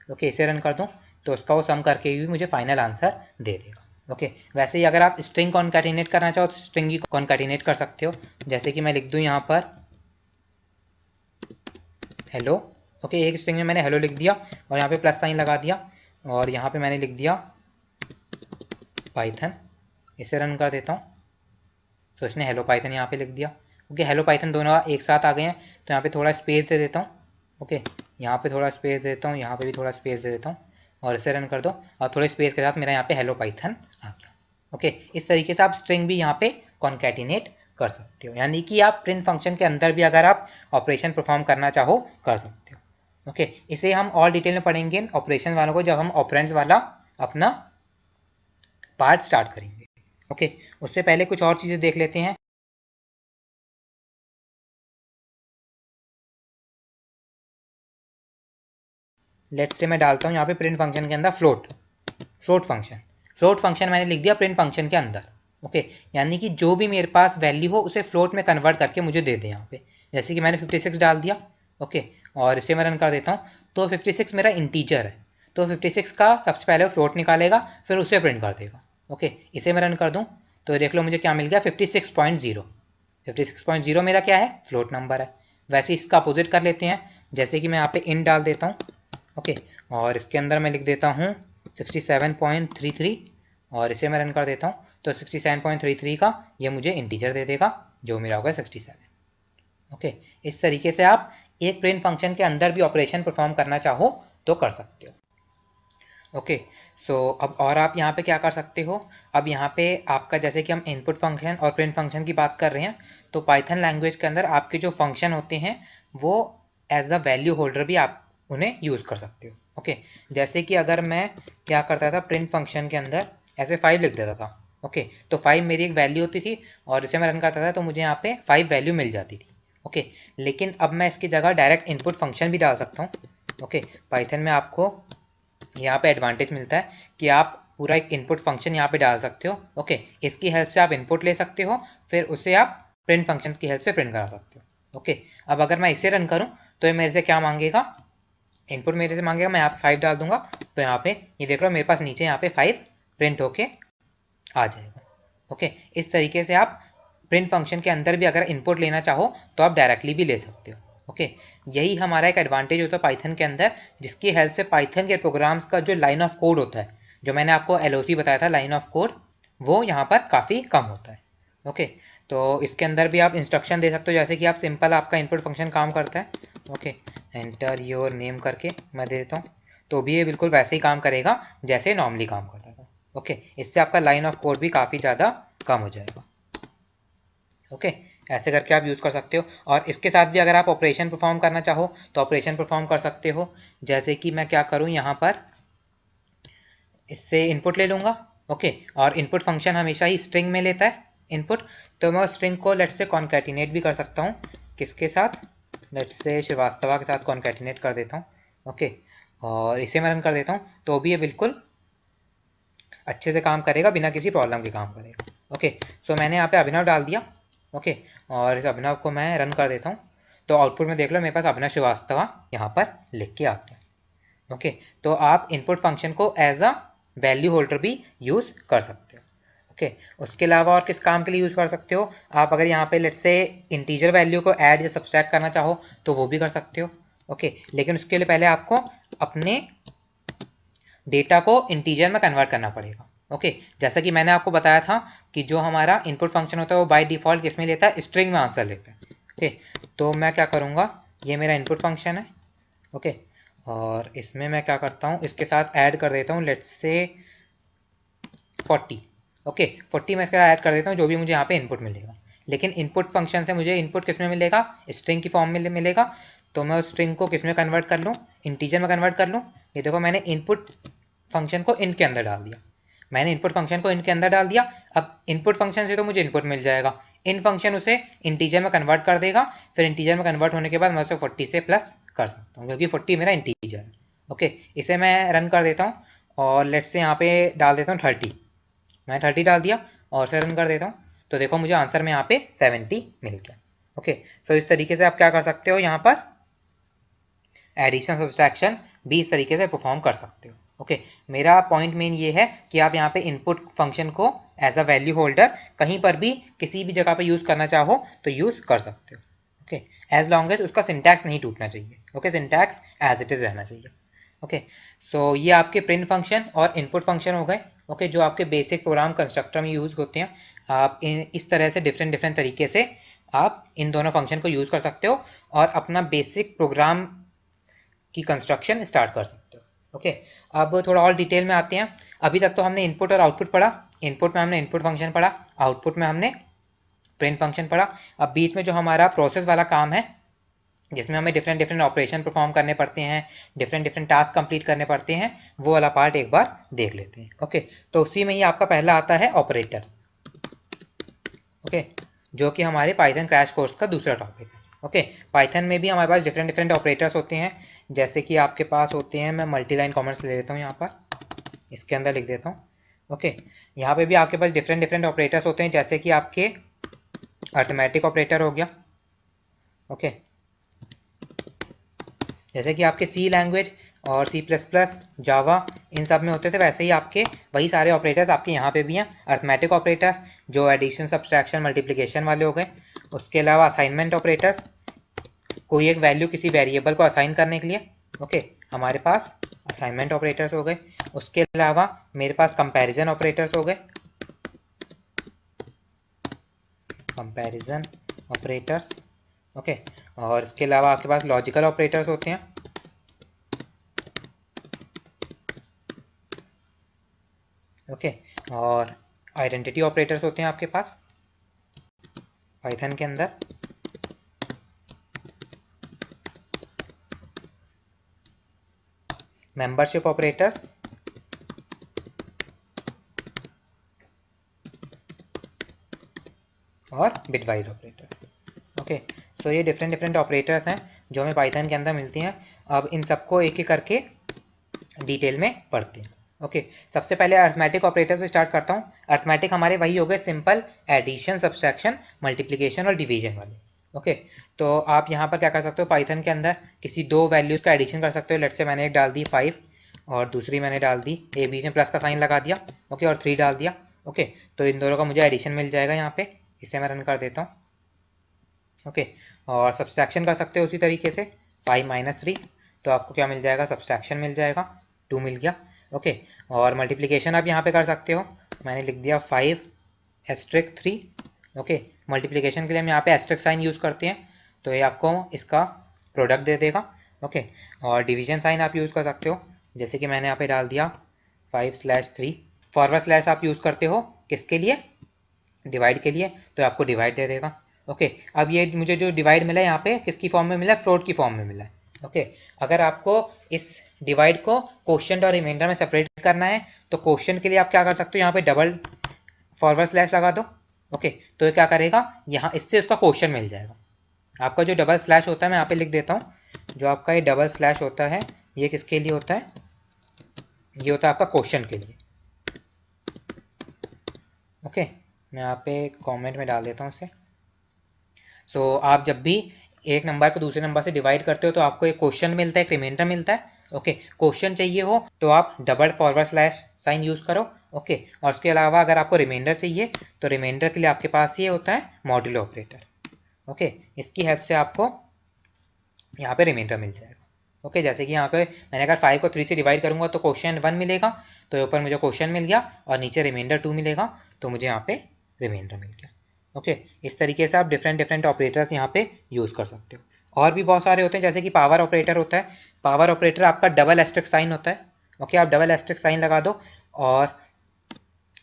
Speaker 1: ओके, इसे रन कर दूँ तो उसका वो सम करके भी मुझे फाइनल आंसर दे देगा। ओके, वैसे ही अगर आप स्ट्रिंग कॉन्कैटिनेट करना चाहो तो स्ट्रिंग ही कॉन्कैटिनेट कर सकते हो। जैसे कि मैं लिख दूँ यहाँ पर हेलो। ओके, एक स्ट्रिंग में मैंने हेलो लिख दिया और यहाँ पे प्लस साइन लगा दिया और यहाँ पे मैंने लिख दिया पाइथन। इसे रन कर देता हूँ तो इसने हेलो पाइथन यहाँ पे लिख दिया। ओके, हेलो पाइथन दोनों एक साथ आ गए हैं तो यहाँ पे थोड़ा स्पेस दे देता हूँ। ओके, यहाँ पे थोड़ा स्पेस देता हूँ, यहाँ पे भी थोड़ा स्पेस दे देता हूँ और इसे रन कर दो और थोड़े स्पेस के साथ मेरा यहाँ पे हेलो पाइथन आ गया। ओके, इस तरीके से आप स्ट्रिंग भी यहाँ पे कॉन्कैटिनेट कर सकते हो, यानी कि आप प्रिंट फंक्शन के अंदर भी अगर आप ऑपरेशन परफॉर्म करना चाहो कर सकते हो। ओके, इसे हम और डिटेल में पढ़ेंगे ऑपरेशन वालों को जब हम ऑपरेंड्स वाला अपना पार्ट स्टार्ट करेंगे। ओके, उससे पहले कुछ और चीज़ें देख लेते हैं। लेट्स से मैं डालता हूँ यहाँ पे प्रिंट फंक्शन के अंदर फ्लोट फंक्शन मैंने लिख दिया प्रिंट फंक्शन के अंदर। ओके, यानी कि जो भी मेरे पास वैल्यू हो उसे फ्लोट में कन्वर्ट करके मुझे दे दे यहाँ पे। जैसे कि मैंने 56 डाल दिया। ओके, और इसे मैं रन कर देता हूँ तो 56 मेरा इंटीजर है तो 56 का सबसे पहले फ्लोट निकालेगा फिर उसे प्रिंट कर देगा। ओके, इसे मैं रन कर दूँ तो देख लो मुझे क्या मिल गया 56.0। 56.0 मेरा क्या है, फ्लोट नंबर है। वैसे इसका अपोजिट कर लेते हैं। जैसे कि मैं यहाँ पे इन डाल देता हूँ। ओके, और इसके अंदर मैं लिख देता हूँ 67.33 और इसे मैं रन कर देता हूँ तो 67.33 का ये मुझे इंटीजर दे देगा जो मेरा होगा 67। ओके, इस तरीके से आप एक प्रिंट फंक्शन के अंदर भी ऑपरेशन परफॉर्म करना चाहो तो कर सकते हो। ओके, सो अब और आप यहाँ पे क्या कर सकते हो, अब यहाँ पे आपका जैसे कि हम इनपुट फंक्शन और प्रिंट फंक्शन की बात कर रहे हैं तो पाइथन लैंग्वेज के अंदर आपके जो फंक्शन होते हैं वो एज अ वैल्यू होल्डर भी आप उन्हें यूज़ कर सकते हो। ओके, जैसे कि अगर मैं क्या करता था प्रिंट फंक्शन के अंदर ऐसे 5 लिख देता था। ओके, तो 5 मेरी एक वैल्यू होती थी और इसे मैं रन करता था तो मुझे यहाँ पे 5 वैल्यू मिल जाती थी। ओके, लेकिन अब मैं इसकी जगह डायरेक्ट इनपुट फंक्शन भी डाल सकता हूँ। ओके, पाइथन में आपको यहाँ पे एडवांटेज मिलता है कि आप पूरा एक इनपुट फंक्शन यहाँ पे डाल सकते हो। ओके, इसकी हेल्प से आप इनपुट ले सकते हो फिर उसे आप प्रिंट फंक्शन की हेल्प से प्रिंट करा सकते हो। ओके, अब अगर मैं इसे रन करूँ तो ये मेरे से क्या मांगेगा, इनपुट मेरे से मांगेगा, मैं यहाँ पे 5 डाल दूंगा तो यहाँ पे ये देख लो मेरे पास नीचे यहाँ पे 5 प्रिंट होके आ जाएगा। ओके, इस तरीके से आप प्रिंट फंक्शन के अंदर भी अगर इनपुट लेना चाहो तो आप डायरेक्टली भी ले सकते हो। ओके, यही हमारा एक एडवांटेज होता है पाइथन के अंदर, जिसकी हेल्प से पाइथन के प्रोग्राम्स का जो लाइन ऑफ कोड होता है, जो मैंने आपको LOC बताया था लाइन ऑफ कोड, वो यहाँ पर काफ़ी कम होता है। ओके, तो इसके अंदर भी आप इंस्ट्रक्शन दे सकते हो। जैसे कि आप सिंपल आपका इनपुट फंक्शन काम करता है। ओके, एंटर योर नेम करके मैं दे देता हूँ तो भी ये बिल्कुल वैसे ही काम करेगा जैसे नॉर्मली काम करता था। ओके, इससे आपका लाइन ऑफ कोड भी काफ़ी ज़्यादा कम हो जाएगा। ओके, ऐसे करके आप यूज़ कर सकते हो। और इसके साथ भी अगर आप ऑपरेशन परफॉर्म करना चाहो तो ऑपरेशन परफॉर्म कर सकते हो। जैसे कि मैं क्या करूँ, यहाँ पर इससे इनपुट ले लूँगा। ओके, और इनपुट फंक्शन हमेशा ही स्ट्रिंग में लेता है इनपुट, तो मैं स्ट्रिंग को लेट्स से कॉन्कैटिनेट भी कर सकता हूँ। किसके साथ, लेट्स से श्रीवास्तवा के साथ कॉन्कैटिनेट कर देता हूँ। ओके, और इसे मैं रन कर देता हूँ तो भी ये बिल्कुल अच्छे से काम करेगा, बिना किसी प्रॉब्लम के काम करेगा। ओके, सो मैंने यहाँ पे अभिनव डाल दिया। ओके, और इस अभिनव को मैं रन कर देता हूँ तो आउटपुट में देख लो मेरे पास अभिनव श्रीवास्तवा यहाँ पर लिख के आ गया। ओके, तो आप इनपुट फंक्शन को एज अ वैल्यू होल्डर भी यूज़ कर सकते हो। ओके, उसके अलावा और किस काम के लिए यूज़ कर सकते हो आप, अगर यहाँ पे लेट्स से इंटीजर वैल्यू को ऐड या सब्सट्रैक्ट करना चाहो तो वो भी कर सकते हो। ओके, लेकिन उसके लिए पहले आपको अपने डेटा को इंटीजर में कन्वर्ट करना पड़ेगा। ओके, जैसा कि मैंने आपको बताया था कि जो हमारा इनपुट फंक्शन होता है वो बाय डिफ़ॉल्ट किस में लेता है, स्ट्रिंग में आंसर लेता है। ओके, तो मैं क्या करूँगा, ये मेरा इनपुट फंक्शन है। ओके, और इसमें मैं क्या करता हूँ, इसके साथ ऐड कर देता हूँ लेट्स से 40। ओके 40 मैं इसका ऐड कर देता हूँ जो भी मुझे यहाँ पे इनपुट मिलेगा। लेकिन इनपुट फंक्शन से मुझे इनपुट किस में मिलेगा, स्ट्रिंग की फॉर्म में मिलेगा। तो मैं उस स्ट्रिंग को किस में कन्वर्ट कर लूँ, इंटीजर में कन्वर्ट कर लूँ। ये देखो मैंने इनपुट फंक्शन को इन के अंदर डाल दिया, मैंने इनपुट फंक्शन को इनके अंदर डाल दिया। अब इनपुट फंक्शन से तो मुझे इनपुट मिल जाएगा, इन फंक्शन उसे इंटीजर में कन्वर्ट कर देगा, फिर इंटीजर में कन्वर्ट होने के बाद मैं उसे 40 से प्लस कर सकता हूँ क्योंकि 40 मेरा इंटीजर है। ओके इसे मैं रन कर देता हूँ और लेट्स से यहाँ पे डाल देता हूँ 30, मैं 30 डाल दिया और फिर रन कर देता हूँ। तो देखो मुझे आंसर में यहाँ पे 70 मिल गया। ओके सो इस तरीके से आप क्या कर सकते हो, यहाँ पर एडिशन सब्सट्रैक्शन भी इस तरीके से परफॉर्म कर सकते हो। ओके मेरा पॉइंट मेन ये है कि आप यहाँ पे इनपुट फंक्शन को एज अ वैल्यू होल्डर कहीं पर भी किसी भी जगह पे यूज़ करना चाहो तो यूज़ कर सकते हो। ओके एज लॉन्ग एज उसका सिंटैक्स नहीं टूटना चाहिए। Okay syntax as it is रहना चाहिए। ओके सो ये आपके प्रिंट फंक्शन और इनपुट फंक्शन हो गए। ओके जो आपके बेसिक प्रोग्राम कंस्ट्रक्टर में यूज़ होते हैं। आप इस तरह से डिफरेंट तरीके से आप इन दोनों फंक्शन को यूज़ कर सकते हो और अपना बेसिक प्रोग्राम की कंस्ट्रक्शन स्टार्ट कर सकते हो। ओके अब थोड़ा और डिटेल में आते हैं। अभी तक तो हमने इनपुट और आउटपुट पढ़ा। इनपुट में हमने इनपुट फंक्शन पढ़ा, आउटपुट में हमने प्रिंट फंक्शन पढ़ा। अब बीच में जो हमारा प्रोसेस वाला काम है जिसमें हमें डिफरेंट ऑपरेशन परफॉर्म करने पड़ते हैं, डिफरेंट टास्क कंप्लीट करने पड़ते हैं, वो वाला पार्ट एक बार देख लेते हैं। ओके तो उसी में ही आपका पहला आता है ऑपरेटर। ओके जो कि हमारे पाइथन क्रैश कोर्स का दूसरा टॉपिक है। ओके पाइथन में भी हमारे पास डिफरेंट ऑपरेटर्स होते हैं। जैसे कि आपके पास होते हैं, मैं मल्टी लाइन कमेंट्स ले लेता हूँ, यहाँ पर इसके अंदर लिख देता हूँ। ओके यहाँ पे भी आपके पास डिफरेंट ऑपरेटर्स होते हैं, जैसे कि आपके अर्थमेटिक ऑपरेटर हो गया। ओके जैसे कि आपके सी लैंग्वेज और C++, जावा इन सब में होते थे, वैसे ही आपके वही सारे ऑपरेटर्स आपके यहाँ पे भी हैं। अर्थमेटिक ऑपरेटर्स जो एडिशन सब्सट्रैक्शन मल्टीप्लिकेशन वाले हो गए। उसके अलावा असाइनमेंट ऑपरेटर्स, कोई एक वैल्यू किसी वेरिएबल को असाइन करने के लिए। ओके हमारे पास असाइनमेंट ऑपरेटर्स हो गए। उसके अलावा मेरे पास कंपैरिजन ऑपरेटर्स हो गए, कंपैरिजन ऑपरेटर्स। ओके और इसके अलावा आपके पास लॉजिकल ऑपरेटर्स होते हैं। ओके और आइडेंटिटी ऑपरेटर्स होते हैं आपके पास पाइथन के अंदर। मेंबरशिप ऑपरेटर्स, और बिटवाइज ऑपरेटर्स। ओके सो ये डिफरेंट ऑपरेटर्स हैं जो हमें पाइथन के अंदर मिलती हैं। अब इन सबको एक एक करके डिटेल में पढ़ते हैं। ओके सबसे पहले अर्थमेटिक ऑपरेटर से स्टार्ट करता हूँ। अर्थमेटिक हमारे वही हो गए सिंपल एडिशन, सब्सट्रैक्शन, मल्टीप्लिकेशन और डिवीजन वाले। ओके तो आप यहाँ पर क्या कर सकते हो, पाइथन के अंदर किसी दो वैल्यूज़ का एडिशन कर सकते हो। लेट्स से मैंने एक डाल दी 5 और दूसरी मैंने डाल दी, ए बीच में प्लस का साइन लगा दिया। ओके और 3 डाल दिया। ओके तो इन दोनों का मुझे एडिशन मिल जाएगा यहाँ पे। इसे मैं रन कर देता हूँ। ओके और सब्सट्रैक्शन कर सकते हो उसी तरीके से 5 - 3, तो आपको क्या मिल जाएगा, सब्सट्रैक्शन मिल जाएगा, 2 मिल गया। ओके और मल्टीप्लिकेशन आप यहाँ पे कर सकते हो। मैंने लिख दिया 5 * 3। ओके मल्टीप्लिकेशन के लिए हम यहाँ पे एस्ट्रिक साइन यूज़ करते हैं, तो ये आपको इसका प्रोडक्ट दे देगा। ओके और डिवीजन साइन आप यूज़ कर सकते हो, जैसे कि मैंने यहाँ पे डाल दिया 5/3। फॉरवर्ड स्लैश आप यूज़ करते हो किसके लिए, डिवाइड के लिए, तो आपको डिवाइड दे देगा। ओके अब ये मुझे जो डिवाइड मिला है यहाँ पे किसकी फॉर्म में मिला है, फ्लोट की फॉर्म में मिला है। ओके अगर आपको इस डिवाइड को क्वोशिएंट और रिमाइंडर में सेपरेट करना है तो क्वोशिएंट के लिए आप क्या कर सकते हो, यहाँ पे डबल फॉरवर्ड स्लैश लगा दो। ओके तो ये क्या करेगा, यहाँ इससे उसका क्वोशिएंट मिल जाएगा। आपका जो डबल स्लैश होता है, मैं यहाँ पे लिख देता हूँ, जो आपका ये डबल स्लैश होता है ये किसके लिए होता है, ये होता है आपका क्वोशिएंट के लिए। ओके मैं यहाँ पे कमेंट में डाल देता हूँ इसे। सो आप जब भी एक नंबर को दूसरे नंबर से डिवाइड करते हो तो आपको एक क्वोशिएंट मिलता है, एक रिमाइंडर मिलता है। ओके क्वोशिएंट चाहिए हो तो आप double forward slash sign use करो। ओके और उसके अलावा अगर आपको रिमाइंडर चाहिए तो रिमाइंडर के लिए आपके पास ये होता है मॉड्यूलो ऑपरेटर। ओके इसकी हेल्प से आपको यहाँ पे रिमाइंडर मिल जाएगा। ओके जैसे कि यहाँ पे मैंने अगर 5 को 3 से डिवाइड करूँगा तो क्वोशिएंट 1 मिलेगा, तो ऊपर मुझे क्वोशिएंट मिल गया और नीचे रिमाइंडर 2 मिलेगा, तो मुझे यहाँ पे रिमाइंडर मिल गया। ओके इस तरीके से आप डिफरेंट ऑपरेटर्स यहाँ पे यूज़ कर सकते हो। और भी बहुत सारे होते हैं, जैसे कि पावर ऑपरेटर होता है। पावर ऑपरेटर आपका डबल एस्टेरिस्क साइन होता है। ओके आप डबल एस्टेरिस्क साइन लगा दो और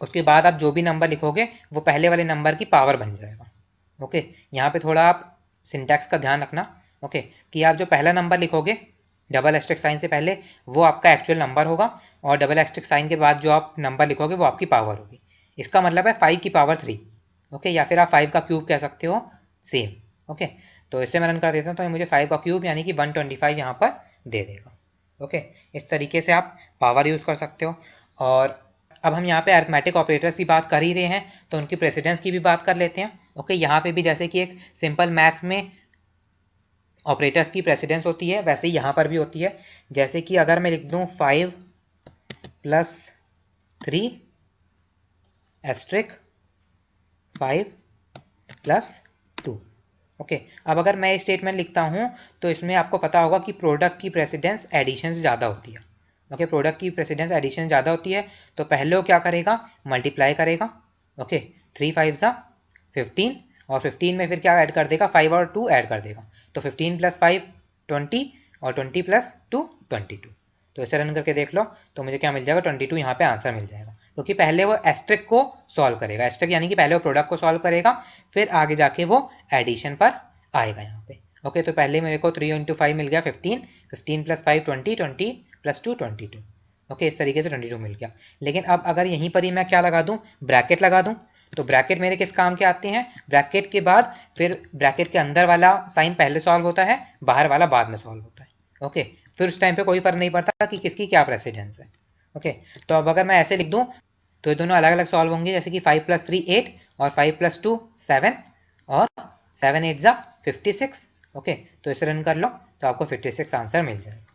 Speaker 1: उसके बाद आप जो भी नंबर लिखोगे वो पहले वाले नंबर की पावर बन जाएगा। ओके, यहाँ पे थोड़ा आप सिंटैक्स का ध्यान रखना। ओके, कि आप जो पहला नंबर लिखोगे डबल एस्टेरिस्क साइन से पहले वो आपका एक्चुअल नंबर होगा, और डबल एस्टेरिस्क साइन के बाद जो आप नंबर लिखोगे वो आपकी पावर होगी। इसका मतलब है 5 की पावर 3। ओके, या फिर आप 5 का क्यूब कह सकते हो, सेम। ओके, तो इसे मैं रन कर देता हूँ, तो मुझे 5 का क्यूब यानी कि 125 यहाँ पर दे देगा। ओके, इस तरीके से आप पावर यूज़ कर सकते हो। और अब हम यहाँ पे अरिथमेटिक ऑपरेटर्स की बात कर ही रहे हैं तो उनकी प्रेसिडेंस की भी बात कर लेते हैं। ओके, यहाँ पे भी जैसे कि एक सिंपल मैथ्स में ऑपरेटर्स की प्रेसिडेंस होती है, वैसे ही यहाँ पर भी होती है। जैसे कि अगर मैं लिख दूँ 5 + 3 * 5 + 2। ओके, अब अगर मैं ये स्टेटमेंट लिखता हूँ तो इसमें आपको पता होगा कि प्रोडक्ट की प्रेसिडेंस एडिशन से ज़्यादा होती है। ओके, प्रोडक्ट की प्रेसिडेंस एडिशन ज़्यादा होती है, तो पहले वो क्या करेगा, मल्टीप्लाई करेगा। ओके, 3 5 = 15, और 15 में फिर क्या ऐड कर देगा, 5 और 2 ऐड कर देगा, तो 15 + 5 20, और 20 + 2 22। तो इसे रन करके देख लो तो मुझे क्या मिल जाएगा, 22 यहाँ पे आंसर मिल जाएगा, क्योंकि पहले वो एस्ट्रिक को सॉल्व करेगा। एस्ट्रिक यानी कि पहले वो प्रोडक्ट को सॉल्व करेगा, फिर आगे जाके वो एडिशन पर आएगा यहाँ पे। ओके, तो पहले मेरे को 3 × 5 मिल गया 15, 15 + 5 20, 20 + 2 22। ओके, इस तरीके से 22 मिल गया। लेकिन अब अगर यहीं पर ही मैं क्या लगा दूं, ब्रैकेट लगा दूं, तो ब्रैकेट मेरे किस काम के आते हैं, ब्रैकेट के बाद फिर ब्रैकेट के अंदर वाला साइन पहले सॉल्व होता है, बाहर वाला बाद में सॉल्व होता है। ओके, फिर उस टाइम पे कोई फर्क नहीं पड़ता कि किसकी क्या प्रेसिडेंस है। ओके, तो अब अगर मैं ऐसे लिख दूं तो ये दोनों अलग अलग सॉल्व होंगे, जैसे कि 5 + 3 8, और 5 + 2 7, और 7 8 = 56। ओके, तो इसे रन कर लो तो आपको 56 आंसर मिल जाएगा।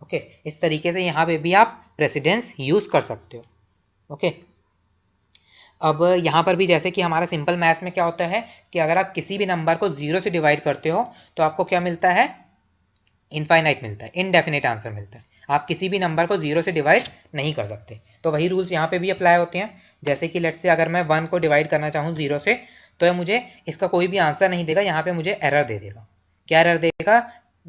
Speaker 1: ओके, इस तरीके से यहाँ पे भी आप प्रेसिडेंस यूज कर सकते हो। ओके, अब यहाँ पर भी जैसे कि हमारा सिंपल मैथ्स में क्या होता है कि अगर आप किसी भी नंबर को 0 से डिवाइड करते हो तो आपको क्या मिलता है, इनफाइनाइट मिलता है, इनडेफिनेट आंसर मिलता है। आप किसी भी नंबर को 0 से डिवाइड नहीं कर सकते। तो वही रूल्स यहाँ पे भी अप्लाई होते हैं। जैसे कि लेट्स से अगर मैं 1 को डिवाइड करना चाहूँ 0 से, तो ये मुझे इसका कोई भी आंसर नहीं देगा, यहाँ पे मुझे एरर दे देगा। क्या एरर देगा,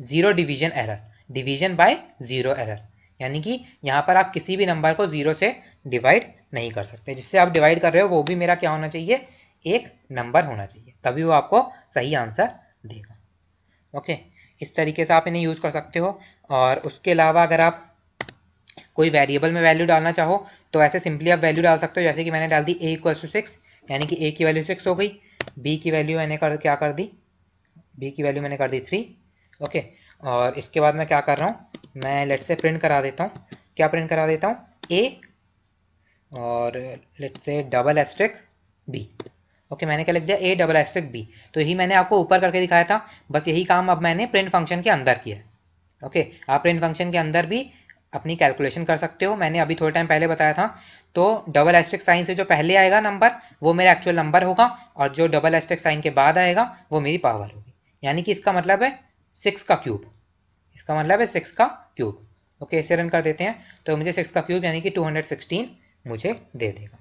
Speaker 1: 0 division error, division bye 0 error. यानी कि यहाँ पर आप किसी भी नंबर को 0 से डिवाइड नहीं कर सकते। जिससे आप डिवाइड कर रहे हो वो भी मेरा क्या होना चाहिए, एक नंबर होना चाहिए, तभी वो आपको सही आंसर देगा। ओके, इस तरीके से आप इन्हें यूज़ कर सकते हो। और उसके अलावा अगर आप कोई वेरिएबल में वैल्यू डालना चाहो तो ऐसे सिंपली आप वैल्यू डाल सकते हो। जैसे कि मैंने डाल दी a = 6, यानी कि a की वैल्यू 6 हो गई। b की वैल्यू मैंने क्या कर दी, b की वैल्यू मैंने कर दी 3। ओके, और इसके बाद मैं क्या कर रहा हूँ, मैं लेट से प्रिंट करा देता हूँ। क्या प्रिंट करा देता हूँ, a और लेट से डबल एस्टेरिस्क b। ओके, मैंने क्या लिख दिया, a डबल एस्टेरिस्क b। तो यही मैंने आपको ऊपर करके दिखाया था, बस यही काम अब मैंने प्रिंट फंक्शन के अंदर किया है। ओके, आप प्रिंट फंक्शन के अंदर भी अपनी कैलकुलेशन कर सकते हो। मैंने अभी थोड़े टाइम पहले बताया था। तो डबल एस्टेरिस्क साइन से जो पहले आएगा नंबर वो मेरा एक्चुअल नंबर होगा, और जो डबल एस्टेरिस्क साइन के बाद आएगा वो मेरी पावर होगी। यानी कि इसका मतलब है 6 का क्यूब, इसका मतलब है 6 का क्यूब। ओके, इसे रन कर देते हैं तो मुझे 6 का क्यूब यानी कि 216 मुझे दे देगा।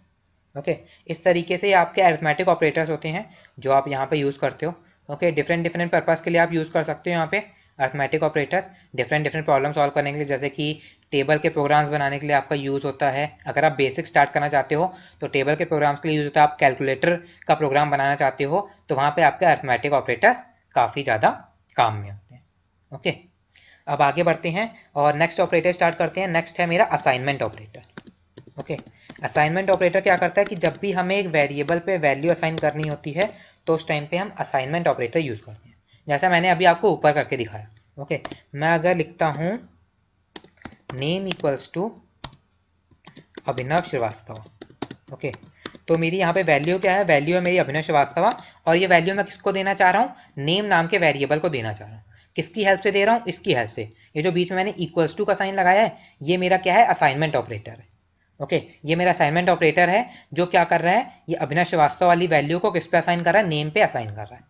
Speaker 1: ओके, इस तरीके से आपके अरिथमेटिक ऑपरेटर्स होते हैं जो आप यहाँ पे यूज़ करते हो। ओके, डिफरेंट डिफरेंट पर्पस के लिए आप यूज़ कर सकते हो यहाँ पे arithmetic operators, different different problem solve करने के लिए। जैसे कि टेबल के प्रोग्राम्स बनाने के लिए आपका यूज़ होता है। अगर आप बेसिक स्टार्ट करना चाहते हो तो टेबल के प्रोग्राम्स के लिए यूज़ होता है। आप कैलकुलेटर का प्रोग्राम बनाना चाहते हो तो वहाँ पर आपके अरिथमेटिक ऑपरेटर्स काफ़ी ज़्यादा काम में आते हैं। ओके, अब आगे बढ़ते हैं और नेक्स्ट ऑपरेटर स्टार्ट करते हैं। नेक्स्ट है मेरा assignment operator. Okay, assignment operator क्या करता है कि जब भी हमें एक वेरिएबल पे वैल्यू असाइन करनी होती है तो उस टाइम पे हम असाइनमेंट ऑपरेटर यूज़ करते हैं, जैसा मैंने अभी आपको ऊपर करके दिखाया। ओके, मैं अगर लिखता हूँ नेम = अभिनव श्रीवास्तव। ओके, तो मेरी यहाँ पे वैल्यू क्या है, वैल्यू है मेरी अभिनव श्रीवास्तव, और ये वैल्यू मैं किसको देना चाह रहा हूँ, नेम नाम के वेरिएबल को देना चाह रहा हूँ। किसकी हेल्प से दे रहा हूँ, इसकी हेल्प से। ये जो बीच में मैंने = का साइन लगाया है ये मेरा क्या है, असाइनमेंट ऑपरेटर है। ओके, ये मेरा असाइनमेंट ऑपरेटर है जो क्या कर रहा है, ये अभिनव श्रीवास्तव वाली वैल्यू को किस पे असाइन कर रहा है, नेम पे असाइन कर रहा है।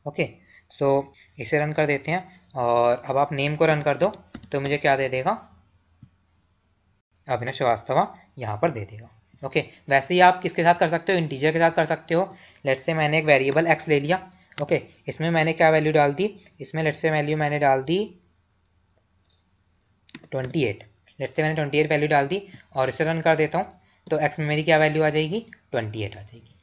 Speaker 1: ओके, सो इसे रन कर देते हैं, और अब आप नेम को रन कर दो तो मुझे क्या दे देगा, अभिनव श्रीवास्तव यहाँ पर दे देगा। ओके, वैसे ही आप किसके साथ कर सकते हो, इंटीजर के साथ कर सकते हो। लेट्स से मैंने एक वेरिएबल x ले लिया। ओके, इसमें मैंने क्या वैल्यू डाल दी, इसमें लेट्स से वैल्यू मैंने डाल दी 28। लेट्स से मैंने 28 वैल्यू डाल दी और इसे रन कर देता हूँ तो x में मेरी क्या वैल्यू आ जाएगी, 28 आ जाएगी।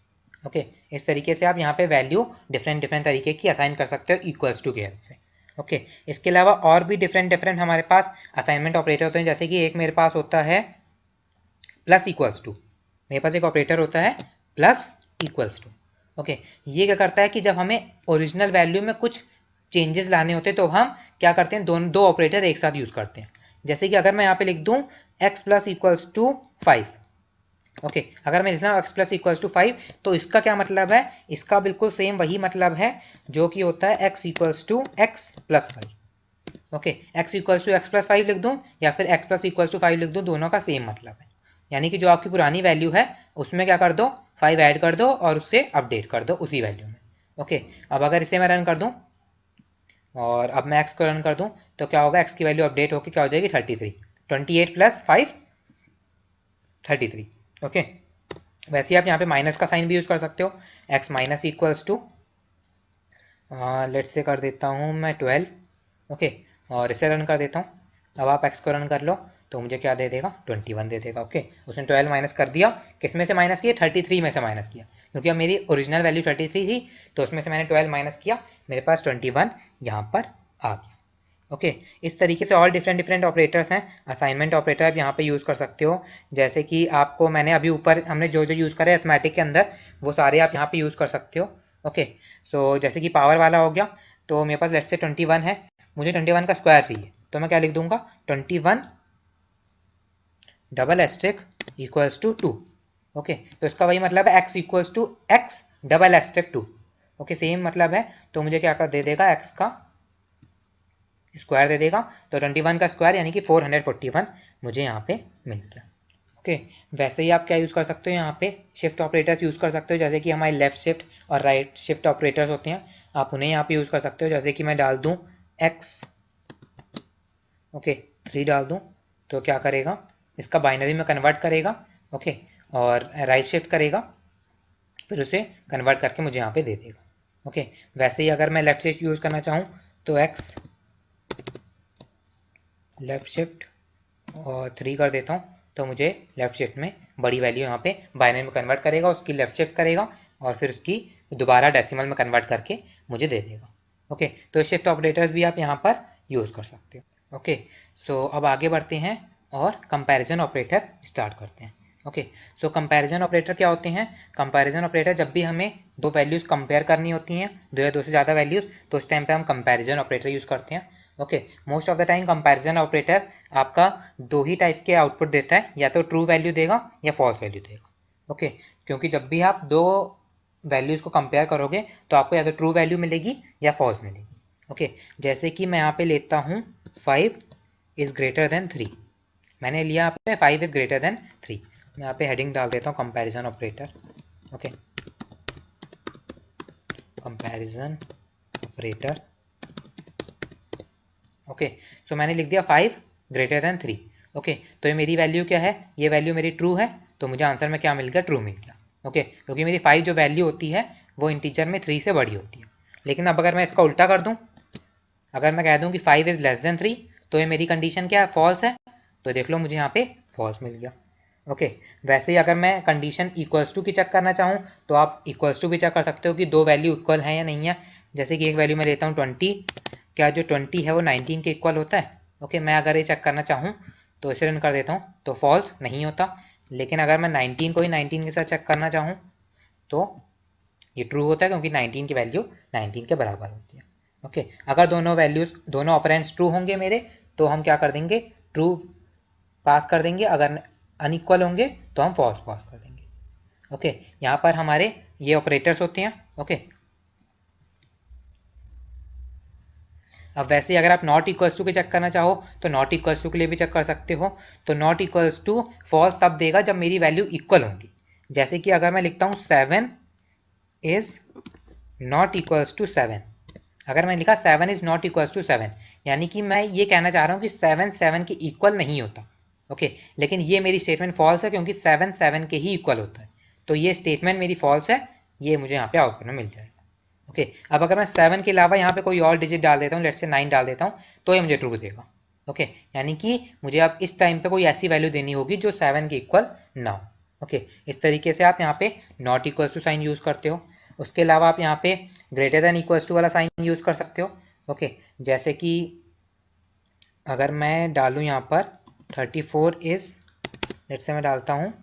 Speaker 1: ओके, इस तरीके से आप यहाँ पे वैल्यू डिफरेंट तरीके की असाइन कर सकते हो इक्वल्स टू की हेल्प से। ओके, इसके अलावा और भी डिफरेंट हमारे पास असाइनमेंट ऑपरेटर होते हैं, जैसे कि एक मेरे पास होता है प्लस इक्वल्स टू। मेरे पास एक ऑपरेटर होता है प्लस इक्वल्स टू। ओके, ये क्या करता है कि जब हमें ओरिजिनल वैल्यू में कुछ चेंजेस लाने होते हैं तो हम क्या करते हैं, दो ऑपरेटर एक साथ यूज करते हैं। जैसे कि अगर मैं यहाँ पे लिख दूं x plus equals to 5, okay, अगर मैं लिखना x प्लस इक्वल्स टू 5 तो इसका क्या मतलब है, इसका बिल्कुल सेम वही मतलब है जो कि होता है x equals to x plus 5। Okay, x equals to x plus 5 लिख दूं या फिर x प्लस इक्वल्स टू 5 लिख दूं, दोनों का सेम मतलब है। यानी कि जो आपकी पुरानी वैल्यू है उसमें क्या कर दो, 5 ऐड कर दो और उससे अपडेट कर दो उसी वैल्यू में। ओके, अब अगर इसे मैं रन कर दूं और अब मैं x को रन कर दूं तो क्या होगा, x की वैल्यू अपडेट होकर क्या हो जाएगी 33, 28 प्लस 5 33। ओके, वैसे ही आप यहाँ पे माइनस का साइन भी यूज कर सकते हो, x minus equals to let's say कर देता हूँ मैं 12। ओके, और इसे रन कर देता हूँ। अब आप x को रन कर लो तो मुझे क्या दे देगा, 21 दे देगा। ओके, उसने 12 माइनस कर दिया, किस में से माइनस किया, 33 में से माइनस किया, क्योंकि अब मेरी ओरिजिनल वैल्यू 33 थी तो उसमें से मैंने 12 माइनस किया, मेरे पास 21 यहाँ पर आ गया। ओके, इस तरीके से और डिफरेंट ऑपरेटर्स हैं। असाइनमेंट ऑपरेटर आप यहाँ पे यूज़ कर सकते हो, जैसे कि आपको मैंने अभी ऊपर हमने जो यूज़ करे अर्थमेटिक के अंदर वो सारे आप यहाँ पे यूज़ कर सकते हो। ओके, सो जैसे कि पावर वाला हो गया, तो मेरे पास लेट्स से 21 है, मुझे 21 का स्क्वायर चाहिए, तो मैं क्या लिख दूंगा, 21 double asterisk equals to 2। Okay, तो इसका वही मतलब है x equals to x double asterisk 2। Okay, same मतलब है, तो मुझे क्या कर दे देगा, x का स्क्वायर दे देगा, तो 21 का स्क्वायर यानी कि 441 मुझे यहाँ पे मिल गया। ओके, वैसे ही आप क्या यूज़ कर सकते हो, यहाँ पे शिफ्ट ऑपरेटर्स यूज़ कर सकते हो, जैसे कि हमारे लेफ्ट शिफ्ट और राइट शिफ्ट ऑपरेटर्स होते हैं, आप उन्हें यहाँ पे यूज़ कर सकते हो। जैसे कि मैं डाल दूँ x, ओके 3 डाल दूँ तो क्या करेगा, इसका बाइनरी में कन्वर्ट करेगा। ओके, और राइट शिफ्ट करेगा, फिर उसे कन्वर्ट करके मुझे यहाँ पे दे देगा। ओके, वैसे ही अगर मैं लेफ्ट शिफ्ट यूज़ करना चाहूँ तो x लेफ्ट शिफ्ट और 3 कर देता हूँ, तो मुझे लेफ्ट शिफ्ट में बड़ी वैल्यू यहाँ पे बाइनरी में कन्वर्ट करेगा, उसकी लेफ्ट शिफ्ट करेगा और फिर उसकी दोबारा डेसिमल में कन्वर्ट करके मुझे दे देगा। ओके, तो शिफ्ट ऑपरेटर्स भी आप यहाँ पर यूज़ कर सकते हो। ओके, सो अब आगे बढ़ते हैं और कंपैरिजन ऑपरेटर स्टार्ट करते हैं। ओके, सो कंपैरिजन ऑपरेटर क्या होते हैं, कंपैरिजन ऑपरेटर जब भी हमें दो वैल्यूज़ कंपेयर करनी होती हैं, दो या दो से ज़्यादा वैल्यूज़, तो उस टाइम पे हम कंपैरिजन ऑपरेटर यूज़ करते हैं। Okay, most of the time comparison operator आपका दो ही टाइप के आउटपुट देता है, या तो ट्रू वैल्यू देगा या फॉल्स वैल्यू देगा। ओके, क्योंकि जब भी आप दो वैल्यूज़ को कंपेयर करोगे तो आपको या तो ट्रू वैल्यू मिलेगी या फॉल्स मिलेगी। ओके, जैसे कि मैं यहाँ पे लेता हूँ 5 इज़ ग्रेटर देन 3, मैंने लिया यहाँ पे 5 इज़ ग्रेटर देन 3, मैं यहाँ पे हेडिंग डाल देता हूँ comparison operator. Okay, comparison operator. Okay, so मैंने लिख दिया 5 ग्रेटर देन 3। ओके, तो ये मेरी वैल्यू क्या है, ये वैल्यू मेरी ट्रू है, तो मुझे आंसर में क्या मिल गया, ट्रू मिल गया। ओके, क्योंकि मेरी 5 जो वैल्यू होती है वो इंटीजर में 3 से बड़ी होती है। लेकिन अब अगर मैं इसका उल्टा कर दूं, अगर मैं कह दूं कि 5 इज़ लेस देन 3, तो ये मेरी कंडीशन क्या है, फॉल्स है, तो देख लो मुझे यहाँ पे फॉल्स मिल गया। ओके, वैसे ही अगर मैं कंडीशन इक्वल्स टू की चेक करना चाहूँ तो आप इक्वल्स टू भी चेक कर सकते हो कि दो वैल्यू इक्वल है या नहीं है। जैसे कि एक वैल्यू मैं लेता हूँ 20, क्या जो 20 है वो 19 के इक्वल होता है। ओके, मैं अगर ये चेक करना चाहूँ तो इसे रन कर देता हूँ तो फॉल्स नहीं होता। लेकिन अगर मैं 19 को ही 19 के साथ चेक करना चाहूँ तो ये ट्रू होता है, क्योंकि 19 की वैल्यू 19 के बराबर होती है। ओके, अगर दोनों वैल्यूज दोनों ऑपरेंड्स ट्रू होंगे मेरे, तो हम क्या कर देंगे, ट्रू पास कर देंगे, अगर अनइक्वल होंगे तो हम फॉल्स पास कर देंगे। ओके, यहाँ पर हमारे ये ऑपरेटर्स होते हैं। ओके, अब वैसे ही अगर आप नॉट इक्वल्स टू के चेक करना चाहो तो नॉट इक्वल्स टू के लिए भी चेक कर सकते हो। तो नॉट इक्वल्स टू फॉल्स तब देगा जब मेरी वैल्यू इक्वल होंगी। जैसे कि अगर मैं लिखता हूँ 7 इज नॉट इक्वल्स टू 7, अगर मैं लिखा 7 इज नॉट इक्वल्स टू 7, यानी कि मैं ये कहना चाह रहा हूँ कि 7 7 के इक्वल नहीं होता। ओके, लेकिन ये मेरी स्टेटमेंट फॉल्स है, क्योंकि 7 7 के ही इक्वल होता है, तो ये स्टेटमेंट मेरी फॉल्स है, ये मुझे यहाँ पे आउटपुट में मिल जाएगा। ओके, अब अगर मैं 7 के अलावा यहाँ पे कोई और डिजिट डाल देता हूँ, लेट्स से 9 डाल देता हूँ, तो ये मुझे ट्रू देगा। ओके, यानी कि मुझे अब इस टाइम पे कोई ऐसी वैल्यू देनी होगी जो 7 के इक्वल ना हो। ओके, इस तरीके से आप यहाँ पे not equals to sign use करते हो। उसके अलावा आप यहाँ पे ग्रेटर देन इक्वल्स टू वाला साइन यूज़ कर सकते हो। ओके, जैसे कि अगर मैं डालूँ यहाँ पर 34 इज, लेट्स से मैं डालता हूँ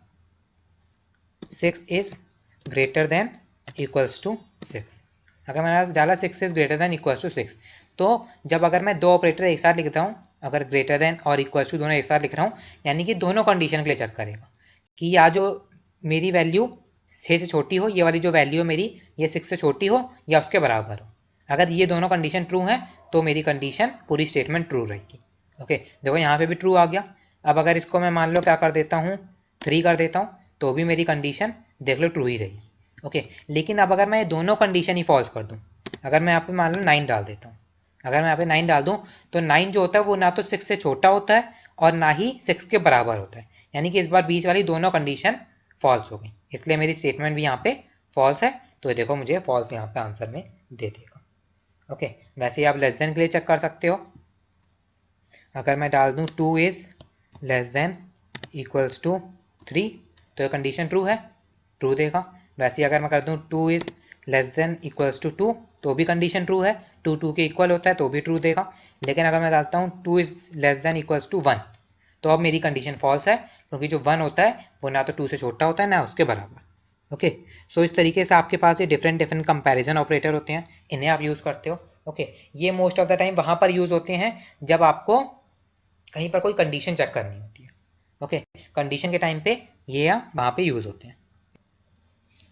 Speaker 1: 6 is greater than equals to 6। अगर मैंने डाला 6 is greater than equals to 6, तो जब अगर मैं दो ऑपरेटर एक साथ लिखता हूँ, अगर ग्रेटर देन और इक्वल्स टू दोनों एक साथ लिख रहा हूँ, यानी कि दोनों कंडीशन के लिए चेक करेगा कि या जो मेरी वैल्यू 6 से छोटी हो, ये वाली जो वैल्यू है मेरी, ये 6 से छोटी हो या उसके बराबर हो। अगर ये दोनों कंडीशन ट्रू है तो मेरी कंडीशन पूरी स्टेटमेंट ट्रू रहेगी। ओके, देखो यहाँ पे भी ट्रू आ गया। अब अगर इसको मैं मान लो क्या कर देता हूँ 3 कर देता हूँ, तो भी मेरी कंडीशन देख लो ट्रू ही रही। ओके, लेकिन अब अगर मैं ये दोनों कंडीशन ही फॉल्स कर दूँ, अगर मैं यहाँ पे मान लो 9 डाल देता हूँ, अगर मैं यहाँ पे 9 डाल दूँ तो 9 जो होता है वो ना तो 6 से छोटा होता है और ना ही 6 के बराबर होता है, यानी कि इस बार बीच वाली दोनों कंडीशन फॉल्स हो गई, इसलिए मेरी स्टेटमेंट भी यहाँ पे फॉल्स है। तो देखो मुझे फॉल्स यहाँ पे आंसर में दे देगा। ओके, वैसे ही आप लेस देन के लिए चेक कर सकते हो। अगर मैं डाल दूँ 2 is less than equals to 3, तो ये कंडीशन ट्रू है, ट्रू देगा। वैसे ही अगर मैं कर दूँ 2 is less than equals to 2, तो भी कंडीशन ट्रू है, 2 के इक्वल होता है तो भी ट्रू देगा। लेकिन अगर मैं डालता हूँ 2 is less than equals to 1, तो अब मेरी कंडीशन फॉल्स है, क्योंकि जो 1 होता है वो ना तो 2 से छोटा होता है ना उसके बराबर। ओके, सो इस तरीके से आपके पास ये डिफरेंट कंपैरिजन ऑपरेटर होते हैं, इन्हें आप यूज़ करते हो। ओके, ये मोस्ट ऑफ द टाइम वहाँ पर यूज़ होते हैं जब आपको कहीं पर कोई कंडीशन चेक करनी होती है। ओके, कंडीशन के टाइम पे ये वहाँ पे यूज़ होते हैं।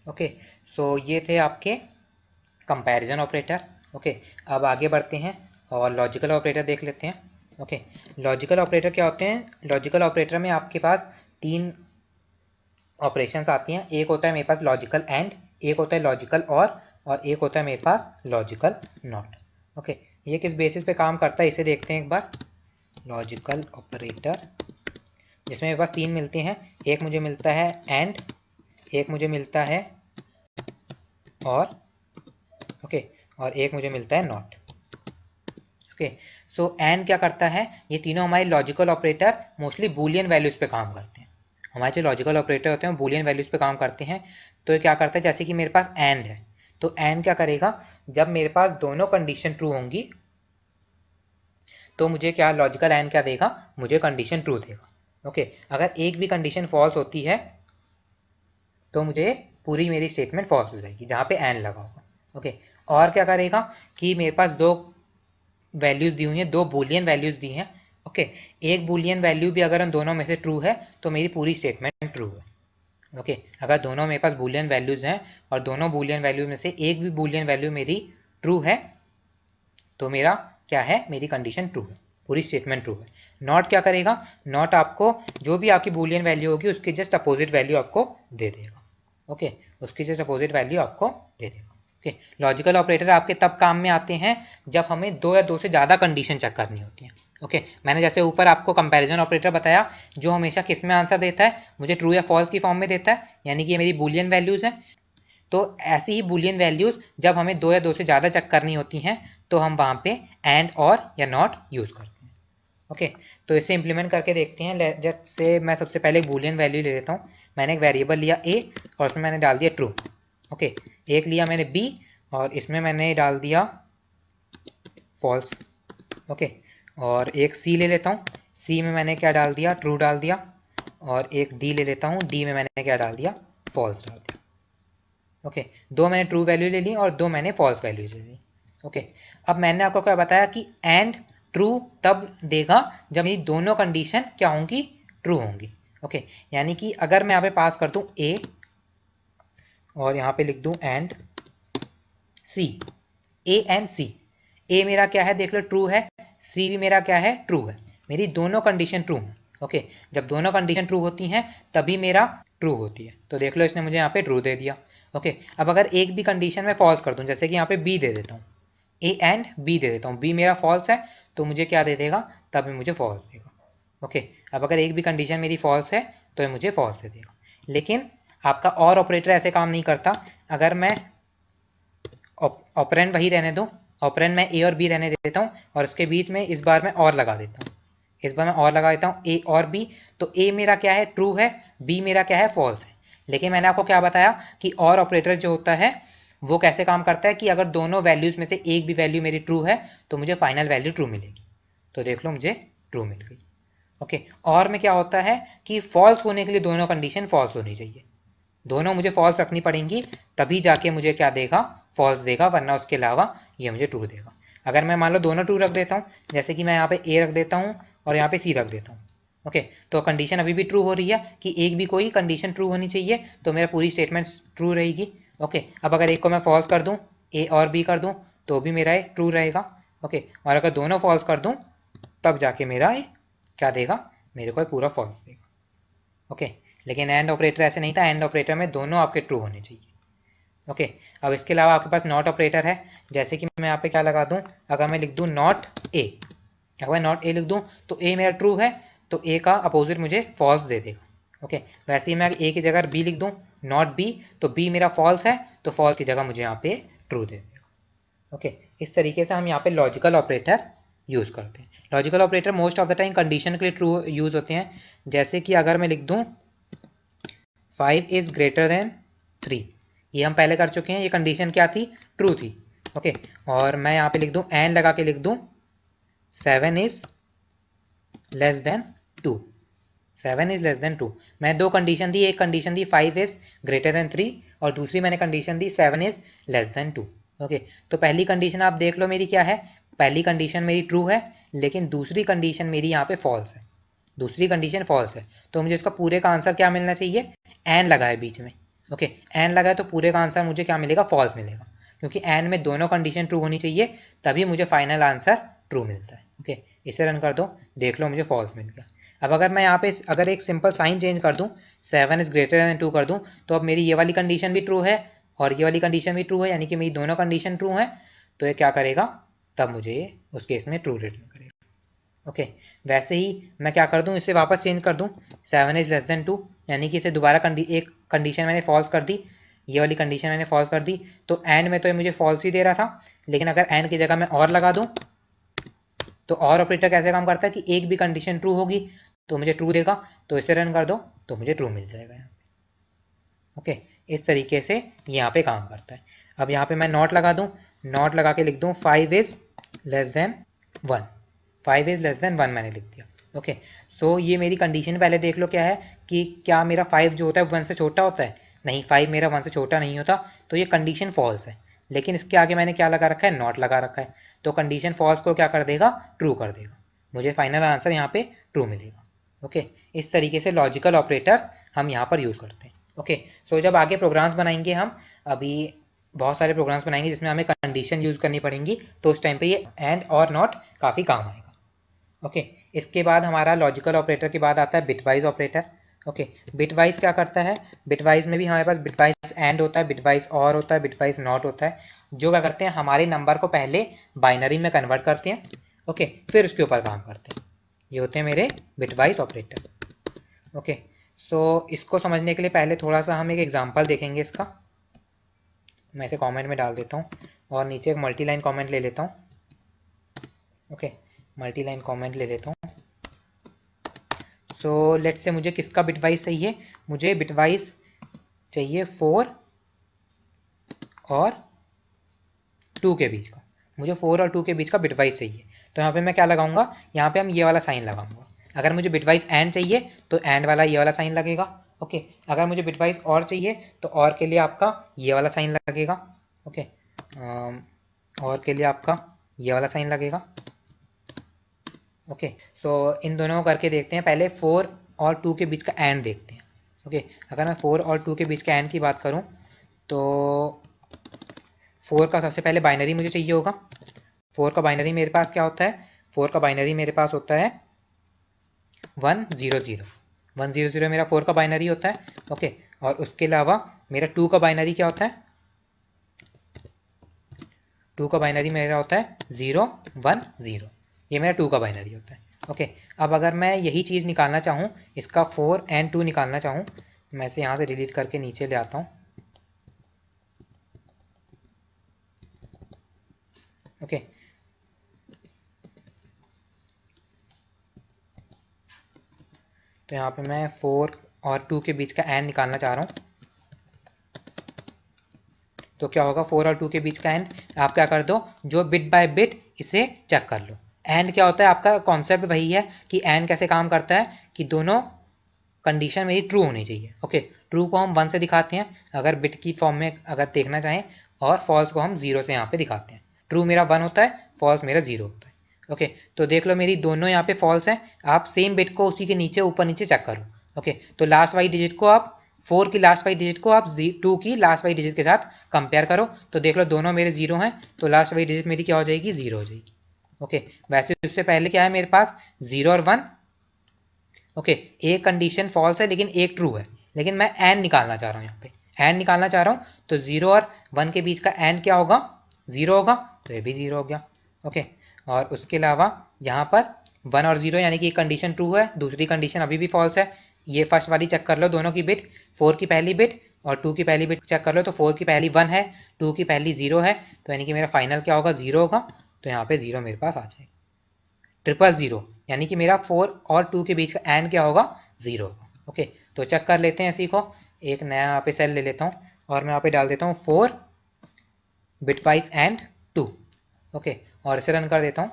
Speaker 1: ओके, सो ये थे आपके कंपैरिजन ऑपरेटर। ओके, अब आगे बढ़ते हैं और लॉजिकल ऑपरेटर देख लेते हैं। ओके, लॉजिकल ऑपरेटर क्या होते हैं? लॉजिकल ऑपरेटर में आपके पास 3 ऑपरेशंस आती हैं। एक होता है मेरे पास लॉजिकल एंड, एक होता है लॉजिकल और एक होता है मेरे पास लॉजिकल नॉट। ओके, ये किस बेसिस पे काम करता है इसे देखते हैं एक बार। लॉजिकल ऑपरेटर जिसमें मेरे पास 3 मिलते हैं, एक मुझे मिलता है एंड, एक मुझे मिलता है और, ओके, और एक मुझे मिलता है नॉट। ओके, सो एंड क्या करता है? ये तीनों हमारे logical operator mostly Boolean values पे काम करते हैं। हमारे जो लॉजिकल ऑपरेटर होते हैं बूलियन वैल्यूज पे काम करते हैं। तो ये क्या करता है, जैसे कि मेरे पास एंड है, तो एंड क्या करेगा, जब मेरे पास दोनों कंडीशन ट्रू होंगी तो मुझे क्या लॉजिकल एंड क्या देगा, मुझे कंडीशन ट्रू देगा। ओके, अगर एक भी कंडीशन फॉल्स होती है तो मुझे पूरी मेरी स्टेटमेंट फॉल्स हो जाएगी जहाँ पे एंड लगा होगा। ओके, और क्या करेगा कि मेरे पास 2 वैल्यूज दी हुई हैं, 2 बूलियन वैल्यूज दी हैं। ओके, एक बूलियन वैल्यू भी अगर उन दोनों में से ट्रू है तो मेरी पूरी स्टेटमेंट ट्रू है। ओके, अगर दोनों मेरे पास बूलियन वैल्यूज हैं और दोनों बूलियन वैल्यू में से एक भी बूलियन वैल्यू मेरी ट्रू है तो मेरा क्या है, मेरी कंडीशन ट्रू है, पूरी स्टेटमेंट ट्रू है। नॉट क्या करेगा, नॉट आपको जो भी आपकी बूलियन वैल्यू होगी उसके जस्ट अपोजिट वैल्यू आपको दे देगा। ओके, उसकी जस्ट अपोजिट वैल्यू आपको दे देगा। ओके, लॉजिकल ऑपरेटर आपके तब काम में आते हैं जब हमें 2 या 2 से ज़्यादा कंडीशन चेक करनी होती है। ओके, मैंने जैसे ऊपर आपको कंपैरिजन ऑपरेटर बताया जो हमेशा किस में आंसर देता है, मुझे ट्रू या फॉल्स की फॉर्म में देता है, यानी कि ये मेरी बूलियन वैल्यूज़ हैं। तो ऐसी ही बूलियन वैल्यूज़ जब हमें 2 या 2 से ज़्यादा चेक करनी होती हैं तो हम वहाँ पे एंड और या नॉट यूज़ करते हैं। ओके, तो इसे इम्प्लीमेंट करके देखते हैं। जैसे मैं सबसे पहले एक बूलियन वैल्यू ले लेता हूँ। मैंने एक वेरिएबल लिया a और उसमें मैंने डाल दिया ट्रू। ओके, एक लिया मैंने b और इसमें मैंने डाल दिया फॉल्स। ओके, और एक c ले लेता हूँ, c में मैंने क्या डाल दिया, ट्रू डाल दिया। और एक d ले लेता हूँ, d में मैंने क्या डाल दिया, फॉल्स डाल दिया। ओके, 2 मैंने ट्रू वैल्यू ले ली और 2 मैंने फॉल्स वैल्यू ले ली। ओके, अब मैंने आपको क्या बताया कि एंड ट्रू तब देगा जब मेरी दोनों कंडीशन क्या होंगी, ट्रू होंगी। ओके, यानी कि अगर मैं यहाँ पे पास कर दूँ a और यहाँ पे लिख दूँ and c, a and c, a मेरा क्या है देख लो ट्रू है, c भी मेरा क्या है, ट्रू है, मेरी दोनों कंडीशन ट्रू हैं। ओके, जब दोनों कंडीशन ट्रू होती हैं तभी मेरा ट्रू होती है। तो देख लो इसने मुझे यहाँ पे ट्रू दे दिया। ओके, अब अगर एक भी कंडीशन में फॉल्स कर दूं, जैसे कि यहाँ पे b दे देता हूँ, a एंड b दे देता हूँ, b मेरा फॉल्स है तो मुझे क्या दे देगा, तभी मुझे फॉल्स देगा। ओके, अब अगर एक भी कंडीशन मेरी फॉल्स है तो ये मुझे फॉल्स दे देगा। लेकिन आपका और ऑपरेटर ऐसे काम नहीं करता। अगर मैं ऑपरेंड वही रहने दूँ, ऑपरेंड मैं a और b रहने देता हूँ और इसके बीच में इस बार मैं और लगा देता हूँ, इस बार मैं और लगा देता हूँ a और b, तो a मेरा क्या है, ट्रू है, b मेरा क्या है, फॉल्स है। लेकिन मैंने आपको क्या बताया कि और ऑपरेटर जो होता है वो कैसे काम करता है कि अगर दोनों वैल्यूज में से एक भी वैल्यू मेरी ट्रू है तो मुझे फाइनल वैल्यू ट्रू मिलेगी। तो देख लो मुझे ट्रू मिल गई। ओके, और में क्या होता है कि फॉल्स होने के लिए दोनों कंडीशन फॉल्स होनी चाहिए, दोनों मुझे फॉल्स रखनी पड़ेंगी, तभी जाके मुझे क्या देगा, फॉल्स देगा, वरना उसके अलावा ये मुझे ट्रू देगा। अगर मैं मान लो दोनों ट्रू रख देता हूँ, जैसे कि मैं यहाँ पे ए रख देता हूँ और यहाँ पे सी रख देता हूँ, ओके, तो कंडीशन अभी भी ट्रू हो रही है कि एक भी कोई कंडीशन ट्रू होनी चाहिए, तो मेरा पूरी स्टेटमेंट ट्रू रहेगी। ओके, अब अगर एक को मैं फॉल्स कर दूँ, ए और बी कर दूँ, तो भी मेरा ये ट्रू रहेगा। ओके, और अगर दोनों फॉल्स कर दूँ तब जाके मेरा ये क्या देगा, मेरे को पूरा फॉल्स देगा। ओके, लेकिन एंड ऑपरेटर ऐसे नहीं था, एंड ऑपरेटर में दोनों आपके ट्रू होने चाहिए। ओके, अब इसके अलावा आपके पास नॉट ऑपरेटर है, जैसे कि मैं यहाँ पे क्या लगा दूँ, अगर मैं लिख दूँ नॉट ए, अगर मैं नॉट ए लिख दूँ तो ए मेरा ट्रू है, तो ए का अपोजिट मुझे फॉल्स दे देगा। ओके, वैसे ही मैं ए की जगह बी लिख दूँ नॉट बी, तो बी मेरा फॉल्स है, तो फॉल्स की जगह मुझे यहाँ पे ट्रू दे देगा। ओके, इस तरीके से हम यहाँ पे लॉजिकल ऑपरेटर यूज़ करते हैं। Logical operator most of the time condition के लिए ट्रू यूज़ होते हैं, जैसे कि अगर मैं लिख दूँ 5 इज ग्रेटर देन 3, ये हम पहले कर चुके हैं, ये कंडीशन क्या थी, ट्रू थी। ओके, और मैं यहाँ पे लिख दूँ एंड लगा के लिख दूँ 7 is less then 2, 7 is less then 2। मैं दो कंडीशन दी, एक condition the 5 is greater then 3 और दूसरी मैंने condition the 7 is less then 2। Okay, तो पहली कंडीशन आप देख लो मेरी क्या है, पहली कंडीशन मेरी ट्रू है, लेकिन दूसरी कंडीशन मेरी यहाँ पे फॉल्स है, दूसरी कंडीशन फॉल्स है, तो मुझे इसका पूरे का आंसर क्या मिलना चाहिए, एन लगा है बीच में। ओके, एन लगा है तो पूरे का आंसर मुझे क्या मिलेगा, फॉल्स मिलेगा, क्योंकि एन में दोनों कंडीशन ट्रू होनी चाहिए, तभी मुझे फाइनल आंसर ट्रू मिलता है। ओके, इसे रन कर दो, देख लो मुझे फॉल्स मिल गया। अब अगर मैं यहाँ पे अगर एक सिंपल साइन चेंज कर दूँ, 7 इज ग्रेटर देन 2 कर दूँ, तो अब मेरी ये वाली कंडीशन भी ट्रू है और ये वाली कंडीशन भी ट्रू है, यानी कि मेरी दोनों कंडीशन ट्रू हैं, तो ये क्या करेगा, तब मुझे उस केस में ट्रू रिटर्न करेगा। ओके, वैसे ही मैं क्या कर दूं, इसे वापस चेंज कर दूं 7 इज लेस देन 2, यानी कि इसे दोबारा एक कंडीशन मैंने फॉल्स कर दी, ये वाली कंडीशन मैंने फॉल्स कर दी, तो एंड में तो ये मुझे फॉल्स ही दे रहा था, लेकिन अगर एंड की जगह मैं और लगा दूं, तो और ऑपरेटर कैसे काम करता है कि एक भी कंडीशन ट्रू होगी तो मुझे ट्रू देगा, तो इसे रन कर दो तो मुझे ट्रू मिल जाएगा यहाँ पे। ओके, इस तरीके से यहाँ पे काम करता है। अब यहाँ पे मैं नॉट लगा दूं, नॉट लगा के लिख दूं 5 is less then 1, 5 is less then 1 मैंने लिख दिया। ओके, सो ये मेरी कंडीशन पहले देख लो क्या है कि क्या मेरा 5 जो होता है 1 से छोटा होता है, नहीं 5 मेरा 1 से छोटा नहीं होता, तो ये कंडीशन फॉल्स है, लेकिन इसके आगे मैंने क्या लगा रखा है, नॉट लगा रखा है, तो कंडीशन फॉल्स को क्या कर देगा, ट्रू कर देगा, मुझे फाइनल आंसर यहाँ पे ट्रू मिलेगा। ओके, इस तरीके से लॉजिकल ऑपरेटर्स हम यहाँ पर यूज़ करते हैं। ओके, सो जब आगे प्रोग्राम्स बनाएंगे हम, अभी बहुत सारे प्रोग्राम्स बनाएंगे जिसमें हमें कंडीशन यूज़ करनी पड़ेंगी, तो उस टाइम पे ये एंड और नॉट काफ़ी काम आएगा। ओके, इसके बाद हमारा लॉजिकल ऑपरेटर के बाद आता है बिटवाइज ऑपरेटर। ओके, बिटवाइज क्या करता है, बिटवाइज में भी हमारे पास बिटवाइज एंड होता है, बिटवाइज और होता है, बिटवाइज नॉट होता है, जो क्या करते हैं हमारे नंबर को पहले बाइनरी में कन्वर्ट करते हैं, ओके, फिर उसके ऊपर काम करते हैं, ये होते हैं मेरे बिटवाइज ऑपरेटर। ओके, सो इसको समझने के लिए पहले थोड़ा सा हम एक एग्जाम्पल देखेंगे इसका, मैं इसे कमेंट में डाल देता हूँ और नीचे एक मल्टी लाइन कमेंट ले लेता हूँ। ओके, मल्टी लाइन कमेंट ले लेता हूँ। सो लेट्स से मुझे किसका बिटवाइज चाहिए, मुझे बिटवाइज चाहिए 4 और 2 के बीच का, मुझे 4 और 2 के बीच का बिटवाइज चाहिए, तो यहाँ पे मैं क्या लगाऊंगा, यहाँ पे हम ये वाला साइन लगाऊंगा। अगर मुझे बिटवाइज एंड चाहिए तो एंड वाला ये वाला साइन लगेगा। ओके, अगर मुझे बिटवाइज और चाहिए तो और के लिए आपका ये वाला साइन लगेगा। ओके, और के लिए आपका ये वाला साइन लगेगा। ओके, सो इन दोनों को करके देखते हैं, पहले 4 और 2 के बीच का एंड देखते हैं। ओके, अगर मैं 4 और 2 के बीच का एंड की बात करूं तो 4 का सबसे पहले बाइनरी मुझे चाहिए होगा। 4 का बाइनरी मेरे पास क्या होता है, 4 का बाइनरी मेरे पास होता है 100, 100 मेरा 4 का बाइनरी होता है। ओके, और उसके अलावा मेरा 2 का बाइनरी क्या होता है, 2 का बाइनरी मेरा होता है 010, ये मेरा 2 का बाइनरी होता है। ओके, अब अगर मैं यही चीज़ निकालना चाहूँ, इसका 4 एंड 2 निकालना चाहूँ, मैं इसे यहाँ से डिलीट करके नीचे ले आता हूँ। ओके, तो यहाँ पे मैं 4 और 2 के बीच का एंड निकालना चाह रहा हूँ। तो क्या होगा 4 और 2 के बीच का एंड आप क्या कर दो, जो बिट बाय बिट इसे चेक कर लो। एंड क्या होता है, आपका कॉन्सेप्ट वही है कि एंड कैसे काम करता है कि दोनों कंडीशन मेरी ट्रू होनी चाहिए। ओके, ट्रू को हम 1 से दिखाते हैं अगर बिट की फॉर्म में अगर देखना चाहें, और फॉल्स को हम 0 से यहाँ पे दिखाते हैं। ट्रू मेरा 1 होता है, फॉल्स मेरा 0 होता है। ओके, तो देख लो मेरी दोनों यहाँ पे फॉल्स हैं। आप सेम बिट को उसी के नीचे ऊपर नीचे चेक करो। ओके, तो लास्ट वाली डिजिट को आप 4 की लास्ट वाली डिजिट को आप 2 की लास्ट वाली डिजिट के साथ कंपेयर करो, तो देख लो दोनों मेरे 0 हैं, तो लास्ट वाली डिजिट मेरी क्या हो जाएगी, 0 हो जाएगी। ओके, वैसे उससे पहले क्या है मेरे पास 0 और 1। ओके, एक कंडीशन फॉल्स है लेकिन एक ट्रू है, लेकिन मैं एंड निकालना चाह रहा हूँ। यहाँ पे एंड निकालना चाह रहा हूँ, तो 0 और 1 के बीच का एंड क्या होगा, 0 होगा, तो ये भी 0 हो गया। ओके, और उसके अलावा यहाँ पर 1 और 0 यानी कि एक कंडीशन ट्रू है, दूसरी कंडीशन अभी भी फॉल्स है। ये फर्स्ट वाली चेक कर लो दोनों की बिट, 4 की पहली बिट और 2 की पहली बिट चेक कर लो, तो 4 की पहली 1 है, 2 की पहली 0 है, तो यानी कि मेरा फाइनल क्या होगा, 0 होगा, तो यहाँ पे 0 मेरे पास आ जाएगा। 000 यानी कि मेरा 4 और 2 के बीच का एंड क्या होगा, 0 होगा। ओके, तो चेक कर लेते हैं इसी को। एक नया यहाँ पे सेल ले लेता हूँ और मैं यहाँ पे डाल देता हूँ 4 बिटवाइज एंड 2। ओके, और इसे रन कर देता हूँ।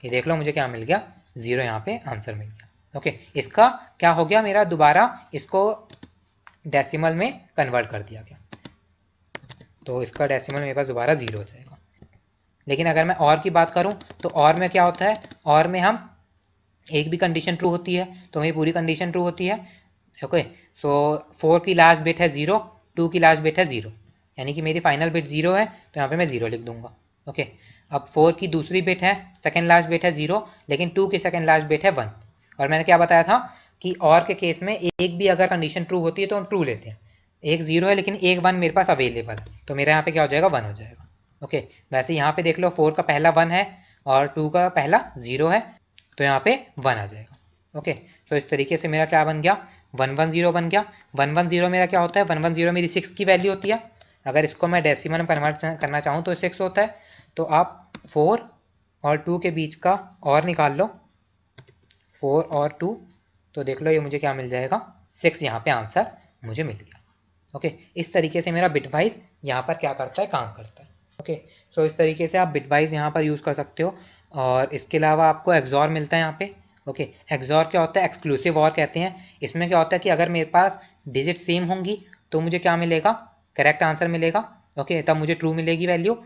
Speaker 1: ये देख लो मुझे क्या मिल गया, 0 यहाँ पे आंसर मिल गया। ओके, इसका क्या हो गया, मेरा दोबारा इसको डेसिमल में कन्वर्ट कर दिया गया, तो इसका डेसिमल मेरे पास दोबारा 0 हो जाएगा। लेकिन अगर मैं और की बात करूं तो और में क्या होता है, और में हम एक भी कंडीशन ट्रू होती है तो मेरी पूरी कंडीशन ट्रू होती है। ओके, सो 4 की लास्ट बिट है 0, 2 की लास्ट बिट है 0, यानी कि मेरी फाइनल बिट 0 है, तो यहाँ पे मैं 0 लिख दूंगा। ओके, अब 4 की दूसरी बिट है, सेकेंड लास्ट बिट है 0, लेकिन 2 की सेकेंड लास्ट बिट है 1। और मैंने क्या बताया था कि और के केस में एक भी अगर कंडीशन ट्रू होती है तो हम ट्रू लेते हैं। एक 0 है लेकिन एक 1 मेरे पास अवेलेबल है, तो मेरा यहाँ पे क्या हो जाएगा, 1 हो जाएगा। ओके, वैसे यहाँ पे देख लो 4 का पहला 1 है और 2 का पहला 0 है, तो यहाँ पे 1 आ जाएगा। ओके, तो इस तरीके से मेरा क्या बन गया, 110 बन गया। 110 मेरा क्या होता है, 110 मेरी 6 की वैल्यू होती है। अगर इसको मैं डेसिमल में कन्वर्ट करना चाहूँ तो 6 होता है, तो आप 4 और 2 के बीच का और निकाल लो, 4 और 2, तो देख लो ये मुझे क्या मिल जाएगा, 6 यहाँ पे आंसर मुझे मिल गया। ओके, इस तरीके से मेरा बिटवाइज यहाँ पर क्या करता है, काम करता है। ओके, सो इस तरीके से आप बिटवाइज यहाँ पर यूज़ कर सकते हो। और इसके अलावा आपको एक्सॉर मिलता है यहाँ पे। ओके, एक्सॉर क्या होता है, एक्सक्लूसिव और कहते हैं। इसमें क्या होता है कि अगर मेरे पास डिजिट सेम होंगी तो मुझे क्या मिलेगा, करेक्ट आंसर मिलेगा। ओके, तब मुझे ट्रू मिलेगी वैल्यू।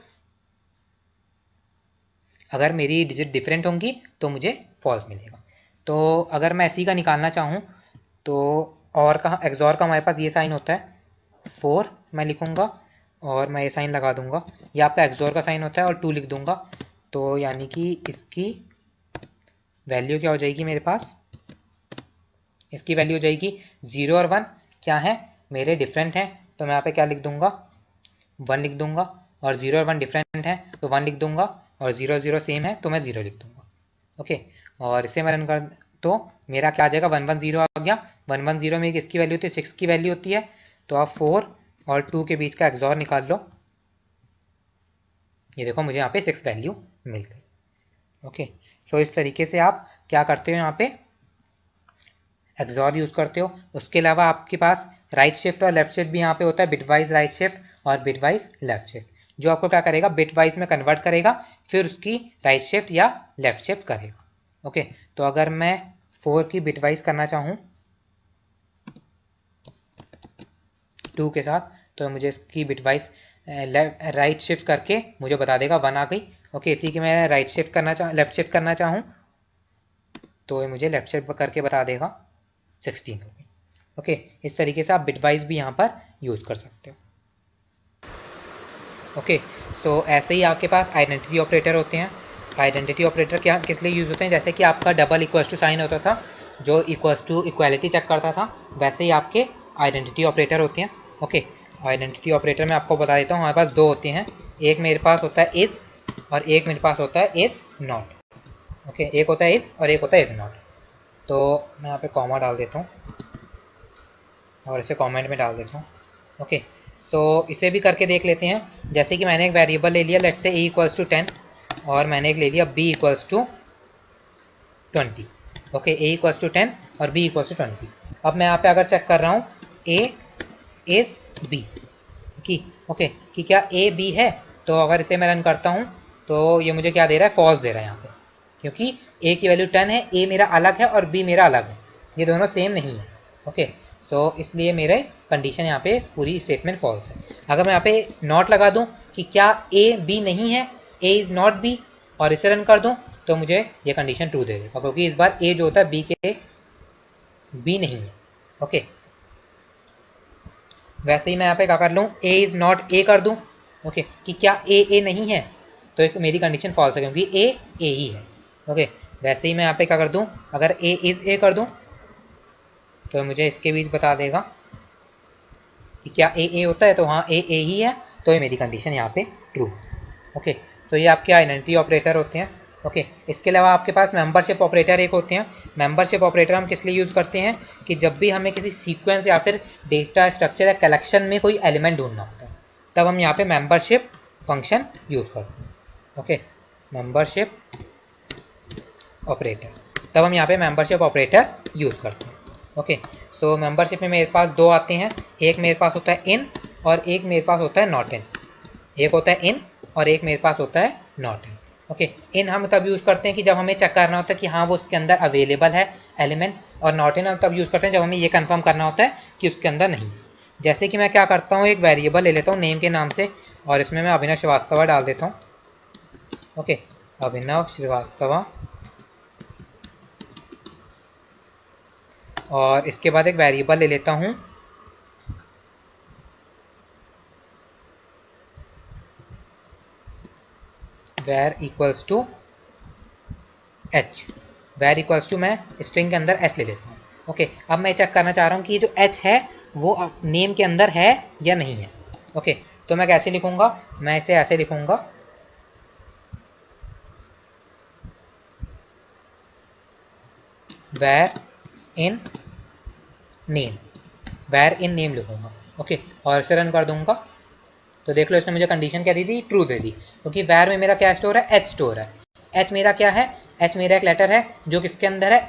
Speaker 1: अगर मेरी डिजिट डिफरेंट होंगी तो मुझे फॉल्स मिलेगा। तो अगर मैं इसी का निकालना चाहूँ तो और का एक्सॉर का हमारे पास ये साइन होता है, 4 मैं लिखूँगा और मैं ये साइन लगा दूंगा, ये आपका एक्सॉर का साइन होता है, और 2 लिख दूंगा, तो यानी कि इसकी वैल्यू क्या हो जाएगी मेरे पास, इसकी वैल्यू हो जाएगी 0 और 1 क्या है, मेरे डिफरेंट हैं, तो मैं यहाँ पे क्या लिख दूंगा, 1 लिख दूंगा, और 0 और 1 डिफरेंट है तो 1 लिख दूंगा, और 0 0 सेम है तो मैं 0 लिख दूंगा। ओके, और इसे मैं रन कर तो मेरा क्या आ जाएगा, 110 आ गया। 110 में किसकी वैल्यू होती है, 6 की वैल्यू होती है, तो आप 4 और 2 के बीच का एक्सॉर निकाल लो। ये देखो मुझे यहाँ पे 6 वैल्यू मिल गई। ओके, सो इस तरीके से आप क्या करते हो, यहाँ पे एक्सॉर यूज करते हो। उसके अलावा आपके पास राइट शिफ्ट और लेफ्ट शिफ्ट भी यहाँ पे होता है, बिटवाइज राइट शिफ्ट और बिटवाइज लेफ्ट शिफ्ट, जो आपको क्या करेगा, बिटवाइज में कन्वर्ट करेगा, फिर उसकी राइट शिफ्ट या लेफ्ट शिफ्ट करेगा। ओके, तो अगर मैं 4 की बिटवाइज करना चाहूँ 2 के साथ, तो मुझे इसकी बिटवाइज राइट शिफ्ट करके मुझे बता देगा 1 आ गई। ओके, इसी की मैं राइट शिफ्ट करना लेफ्ट शिफ्ट करना चाहूँ तो ये मुझे लेफ्ट शिफ्ट करके बता देगा 16 हो गई। ओके, इस तरीके से आप बिटवाइज भी यहाँ पर यूज कर सकते हो। ओके, सो ऐसे ही आपके पास आइडेंटिटी ऑपरेटर होते हैं। आइडेंटिटी ऑपरेटर क्या किस लिए यूज़ होते हैं, जैसे कि आपका डबल इक्वल्स टू साइन होता था जो इक्वल्स टू इक्वालिटी चेक करता था, वैसे ही आपके आइडेंटिटी ऑपरेटर होते हैं। ओके, आइडेंटिटी ऑपरेटर में आपको बता देता हूँ, हमारे पास 2 होते हैं। एक मेरे पास होता है इज और एक मेरे पास होता है इज नॉट। ओके, एक होता है इज और एक होता है इज नॉट। तो मैं यहाँ पे कॉमा डाल देता हूँ और इसे कमेंट में डाल देता हूँ। ओके, सो इसे भी करके देख लेते हैं। जैसे कि मैंने एक वेरिएबल ले लिया, let's say a equals to 10, और मैंने एक ले लिया b equals to 20। Okay, a equals to 10 और b इक्वल्स टू 20। अब मैं यहाँ पे अगर चेक कर रहा हूँ a इज b की, ओके, कि क्या ए बी है, तो अगर इसे मैं रन करता हूँ तो ये मुझे क्या दे रहा है, फॉल्स दे रहा है यहाँ पे, क्योंकि ए की वैल्यू 10 है, ए मेरा अलग है और बी मेरा अलग है, ये दोनों सेम नहीं है। ओके, सो इसलिए मेरे कंडीशन यहाँ पे पूरी स्टेटमेंट फॉल्स है। अगर मैं यहाँ पे नॉट लगा दूँ कि क्या ए बी नहीं है, ए इज़ नॉट बी, और इसे रन कर दूँ तो मुझे ये कंडीशन ट्रू दे देगा, क्योंकि इस बार ए जो होता है बी के बी नहीं है। ओके, वैसे ही मैं यहाँ पे क्या कर लूँ, ए इज़ नॉट ए कर दूँ। ओके, कि क्या ए नहीं है, तो एक मेरी कंडीशन फॉल्स है, क्योंकि ए ही है। ओके, वैसे ही मैं यहाँ पे क्या कर दूँ, अगर ए इज़ ए कर दूँ तो मुझे इसके बीच बता देगा कि क्या ए होता है, तो हाँ ए ही है, तो ये मेरी कंडीशन यहाँ पे ट्रू। ओके, तो ये आपके आइडेंटिटी ऑपरेटर होते हैं। ओके, इसके अलावा आपके पास मेंबरशिप ऑपरेटर एक होते हैं। मेंबरशिप ऑपरेटर हम किस लिए यूज़ करते हैं कि जब भी हमें किसी सीक्वेंस या फिर डेटा स्ट्रक्चर या कलेक्शन में कोई एलिमेंट ढूंढना होता है, तब हम यहाँ पे मेंबरशिप फंक्शन यूज़ करते हैं। ओके, मेंबरशिप ऑपरेटर, तब हम यहाँ पे मेंबरशिप ऑपरेटर यूज़ करते हैं। ओके, सो मेंबरशिप में मेरे पास दो आते हैं, एक मेरे पास होता है इन और एक मेरे पास होता है नॉट इन। एक होता है इन और एक मेरे पास होता है नॉट इन। ओके, इन हम तब यूज़ करते हैं कि जब हमें चेक करना होता है कि हाँ वो उसके अंदर अवेलेबल है एलिमेंट, और नॉट इन हम तब यूज़ करते हैं जब हमें ये कंफर्म करना होता है कि उसके अंदर नहीं। जैसे कि मैं क्या करता हूँ, एक वेरिएबल ले लेता हूँ नेम के नाम से, और इसमें मैं अभिनव श्रीवास्तव डाल देता हूँ। ओके, अभिनव श्रीवास्तव, और इसके बाद एक वेरिएबल ले लेता हूँ where equals to h, where equals to मैं स्ट्रिंग के अंदर s ले लेता हूँ। ओके, अब मैं चेक करना चाह रहा हूँ कि ये जो h है वो नेम के अंदर है या नहीं है। ओके, तो मैं कैसे लिखूंगा, मैं इसे ऐसे लिखूंगा, where in name, where in name लिखूंगा। ओके, और इसे रन कर दूंगा तो देख लो इसने मुझे कंडीशन क्या दी थी, ट्रू दे दी, क्योंकि where में मेरा क्या स्टोर है, h स्टोर है। h मेरा क्या है, h मेरा एक लेटर है जो किसके अंदर है,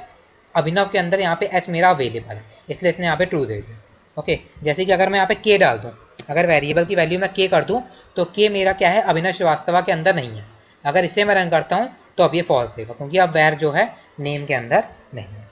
Speaker 1: अभिनव के अंदर। यहाँ पे h मेरा अवेलेबल है, इसलिए इसने यहाँ पे ट्रू दे दिया। ओके, जैसे कि अगर मैं यहाँ पे k डाल दूँ, अगर वेरिएबल की वैल्यू मैं k कर दूँ तो k मेरा क्या है, अभिनव श्रीवास्तव के अंदर नहीं है। अगर इसे मैं रन करता हूँ तो अब ये फॉल्स देगा, क्योंकि अब where जो है नेम के अंदर नहीं है।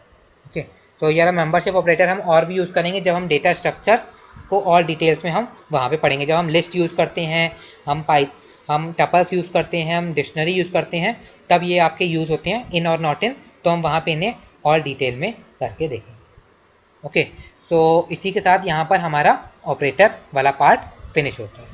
Speaker 1: ओके, तो यार मेंबरशिप ऑपरेटर हम और भी यूज़ करेंगे जब हम डेटा स्ट्रक्चर्स को और डिटेल्स में हम वहाँ पे पढ़ेंगे। जब हम लिस्ट यूज़ करते हैं, हम टपल्स यूज़ करते हैं, हम डिक्शनरी यूज़ करते हैं, तब ये आपके यूज़ होते हैं इन और नॉट इन, तो हम वहाँ पे इन्हें और डिटेल में करके देखेंगे। ओके, सो इसी के साथ यहाँ पर हमारा ऑपरेटर वाला पार्ट फिनिश होता है।